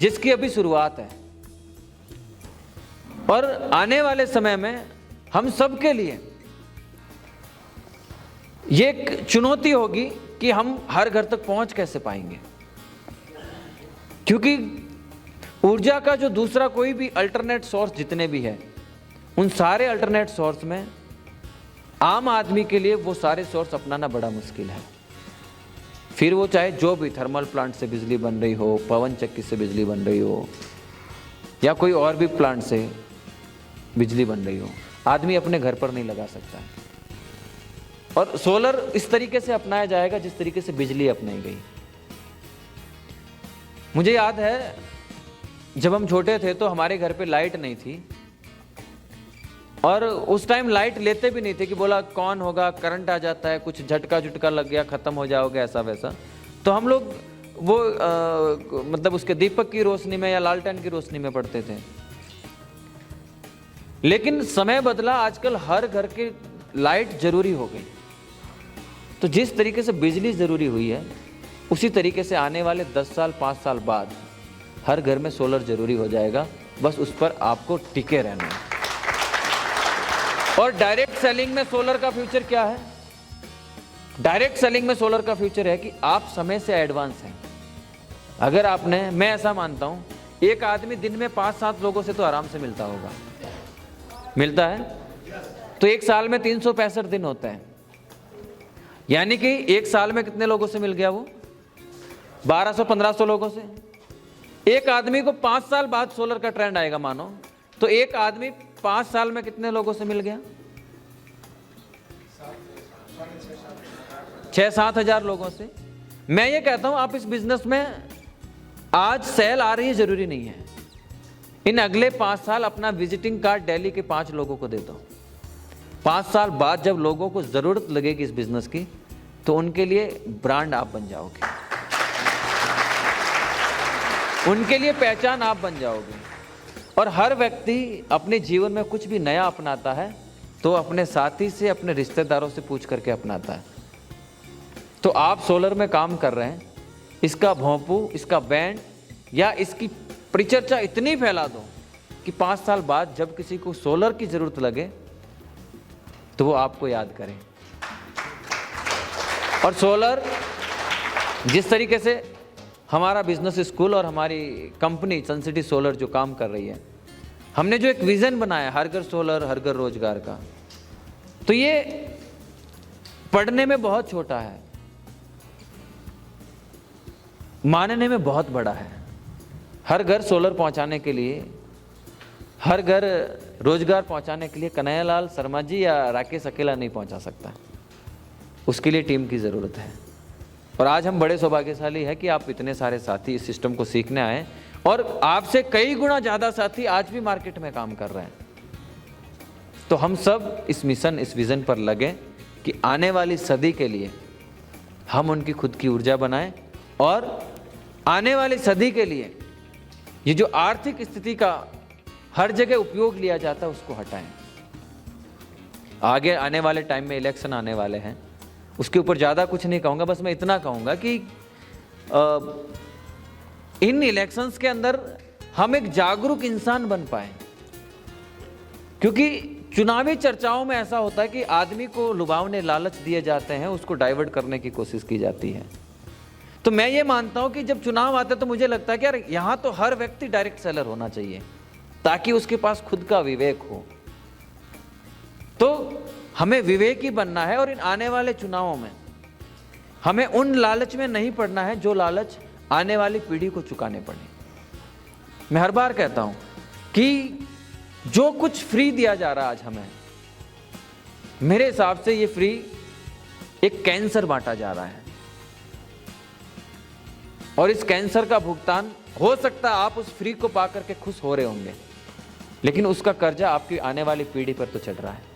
[SPEAKER 2] जिसकी अभी शुरुआत है, और आने वाले समय में हम सबके लिए ये एक चुनौती होगी कि हम हर घर तक पहुंच कैसे पाएंगे। क्योंकि ऊर्जा का जो दूसरा कोई भी अल्टरनेट सोर्स जितने भी है, उन सारे अल्टरनेट सोर्स में आम आदमी के लिए वो सारे सोर्स अपनाना बड़ा मुश्किल है। फिर वो चाहे जो भी थर्मल प्लांट से बिजली बन रही हो, पवन चक्की से बिजली बन रही हो, या कोई और भी प्लांट से बिजली बन रही हो, आदमी अपने घर पर नहीं लगा सकता है। और सोलर इस तरीके से अपनाया जाएगा जिस तरीके से बिजली अपनाई गई। मुझे याद है जब हम छोटे थे तो हमारे घर पे लाइट नहीं थी, और उस टाइम लाइट लेते भी नहीं थे कि बोला कौन होगा, करंट आ जाता है, कुछ झटका झुटका लग गया, खत्म हो जाओगे, ऐसा वैसा। तो हम लोग वो मतलब उसके दीपक की रोशनी में या लालटेन की रोशनी में पढ़ते थे। लेकिन समय बदला, आजकल हर घर के लाइट जरूरी हो गई। तो जिस तरीके से बिजली जरूरी हुई है, उसी तरीके से आने वाले 10 साल 5 साल बाद हर घर में सोलर जरूरी हो जाएगा। बस उस पर आपको टिके रहना है। और डायरेक्ट सेलिंग में सोलर का फ्यूचर क्या है? डायरेक्ट सेलिंग में सोलर का फ्यूचर है कि आप समय से एडवांस हैं। अगर आपने, मैं ऐसा मानता हूं, एक आदमी दिन में 5-7 लोगों से तो आराम से मिलता होगा, मिलता है। तो एक साल में 365 दिन होते हैं, यानी कि एक साल में कितने लोगों से मिल गया वो? 1200-1500 लोगों से। एक आदमी को 5 साल बाद सोलर का ट्रेंड आएगा मानो, तो एक आदमी 5 साल में कितने लोगों से मिल गया? 6-7 हजार लोगों से। मैं ये कहता हूं आप इस बिजनेस में आज सेल आ रही है जरूरी नहीं है, इन अगले 5 साल अपना विजिटिंग कार्ड दिल्ली के 5 लोगों को दे दो। 5 साल बाद जब लोगों को ज़रूरत लगेगी इस बिज़नेस की, तो उनके लिए ब्रांड आप बन जाओगे, उनके लिए पहचान आप बन जाओगे। और हर व्यक्ति अपने जीवन में कुछ भी नया अपनाता है तो अपने साथी से, अपने रिश्तेदारों से पूछ करके अपनाता है। तो आप सोलर में काम कर रहे हैं, इसका भोंपू, इसका बैंड या इसकी परिचर्चा इतनी फैला दो कि 5 साल बाद जब किसी को सोलर की ज़रूरत लगे तो वो आपको याद करें। और सोलर जिस तरीके से हमारा बिजनेस स्कूल और हमारी कंपनी सन सिटी सोलर जो काम कर रही है, हमने जो एक विज़न बनाया हर घर सोलर हर घर रोजगार का, तो ये पढ़ने में बहुत छोटा है, मानने में बहुत बड़ा है। हर घर सोलर पहुंचाने के लिए, हर घर रोजगार पहुंचाने के लिए कन्हैयालाल शर्मा जी या राकेश अकेला नहीं पहुंचा सकता, उसके लिए टीम की ज़रूरत है। और आज हम बड़े सौभाग्यशाली है कि आप इतने सारे साथी इस सिस्टम को सीखने आए, और आपसे कई गुना ज़्यादा साथी आज भी मार्केट में काम कर रहे हैं। तो हम सब इस मिशन, इस विज़न पर लगे कि आने वाली सदी के लिए हम उनकी खुद की ऊर्जा बनाएं और आने वाली सदी के लिए ये जो आर्थिक स्थिति का हर जगह उपयोग लिया जाता है उसको हटाएं। आगे आने वाले टाइम में इलेक्शन आने वाले हैं, उसके ऊपर ज़्यादा कुछ नहीं कहूँगा, बस मैं इतना कहूँगा कि इन इलेक्शंस के अंदर हम एक जागरूक इंसान बन पाए। क्योंकि चुनावी चर्चाओं में ऐसा होता है कि आदमी को लुभावने लालच दिए जाते हैं, उसको डाइवर्ट करने की कोशिश की जाती है। तो मैं ये मानता हूं कि जब चुनाव आते तो मुझे लगता है कि यार यहाँ तो हर व्यक्ति डायरेक्ट सेलर होना चाहिए ताकि उसके पास खुद का विवेक हो। तो हमें विवेकी बनना है और इन आने वाले चुनावों में हमें उन लालच में नहीं पड़ना है जो लालच आने वाली पीढ़ी को चुकाने पड़े। मैं हर बार कहता हूं कि जो कुछ फ्री दिया जा रहा है आज हमें, मेरे हिसाब से ये फ्री एक कैंसर बांटा जा रहा है, और इस कैंसर का भुगतान हो सकता है आप उस फ्री को पाकर के खुश हो रहे होंगे, लेकिन उसका कर्जा आपकी आने वाली पीढ़ी पर तो चढ़ रहा है।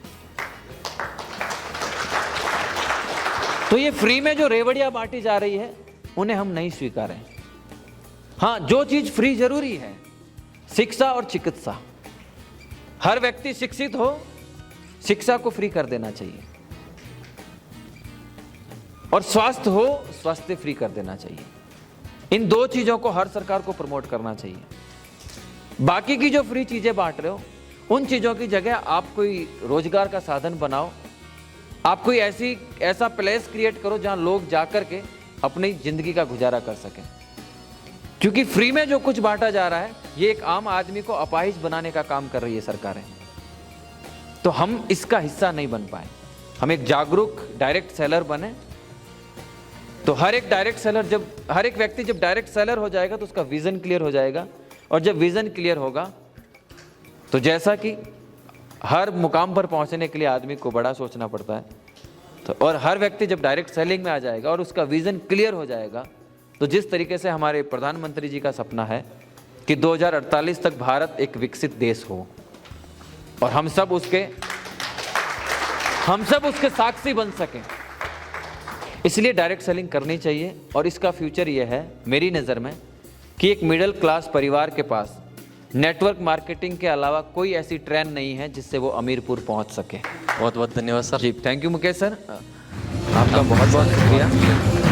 [SPEAKER 2] तो ये फ्री में जो रेवड़ियां बांटी जा रही है उन्हें हम नहीं स्वीकारें। हाँ, जो चीज फ्री जरूरी है, शिक्षा और चिकित्सा, हर व्यक्ति शिक्षित हो, शिक्षा को फ्री कर देना चाहिए, और स्वास्थ्य हो, स्वास्थ्य फ्री कर देना चाहिए। इन दो चीजों को हर सरकार को प्रमोट करना चाहिए। बाकी की जो फ्री चीजें बांट रहे हो, उन चीजों की जगह आप कोई रोजगार का साधन बनाओ, आप कोई ऐसा प्लेस क्रिएट करो जहां लोग जाकर के अपनी जिंदगी का गुजारा कर सकें। क्योंकि फ्री में जो कुछ बांटा जा रहा है ये एक आम आदमी को अपाहिज बनाने का काम कर रही है सरकारें। तो हम इसका हिस्सा नहीं बन पाए। हम एक जागरूक डायरेक्ट सेलर बने, तो हर एक व्यक्ति जब डायरेक्ट सेलर हो जाएगा तो उसका विजन क्लियर हो जाएगा, और जब विजन क्लियर होगा तो जैसा कि हर मुकाम पर पहुंचने के लिए आदमी को बड़ा सोचना पड़ता है, तो और हर व्यक्ति जब डायरेक्ट सेलिंग में आ जाएगा और उसका विजन क्लियर हो जाएगा, तो जिस तरीके से हमारे प्रधानमंत्री जी का सपना है कि 2048 तक भारत एक विकसित देश हो और हम सब उसके साक्षी बन सकें, इसलिए डायरेक्ट सेलिंग करनी चाहिए। और इसका फ्यूचर ये है मेरी नज़र में कि एक मिडिल क्लास परिवार के पास नेटवर्क मार्केटिंग के अलावा कोई ऐसी ट्रेन नहीं है जिससे वो अमीरपुर पहुंच सके।
[SPEAKER 3] बहुत बहुत धन्यवाद सर।
[SPEAKER 2] जी, थैंक यू मुकेश सर, आपका बहुत बहुत शुक्रिया।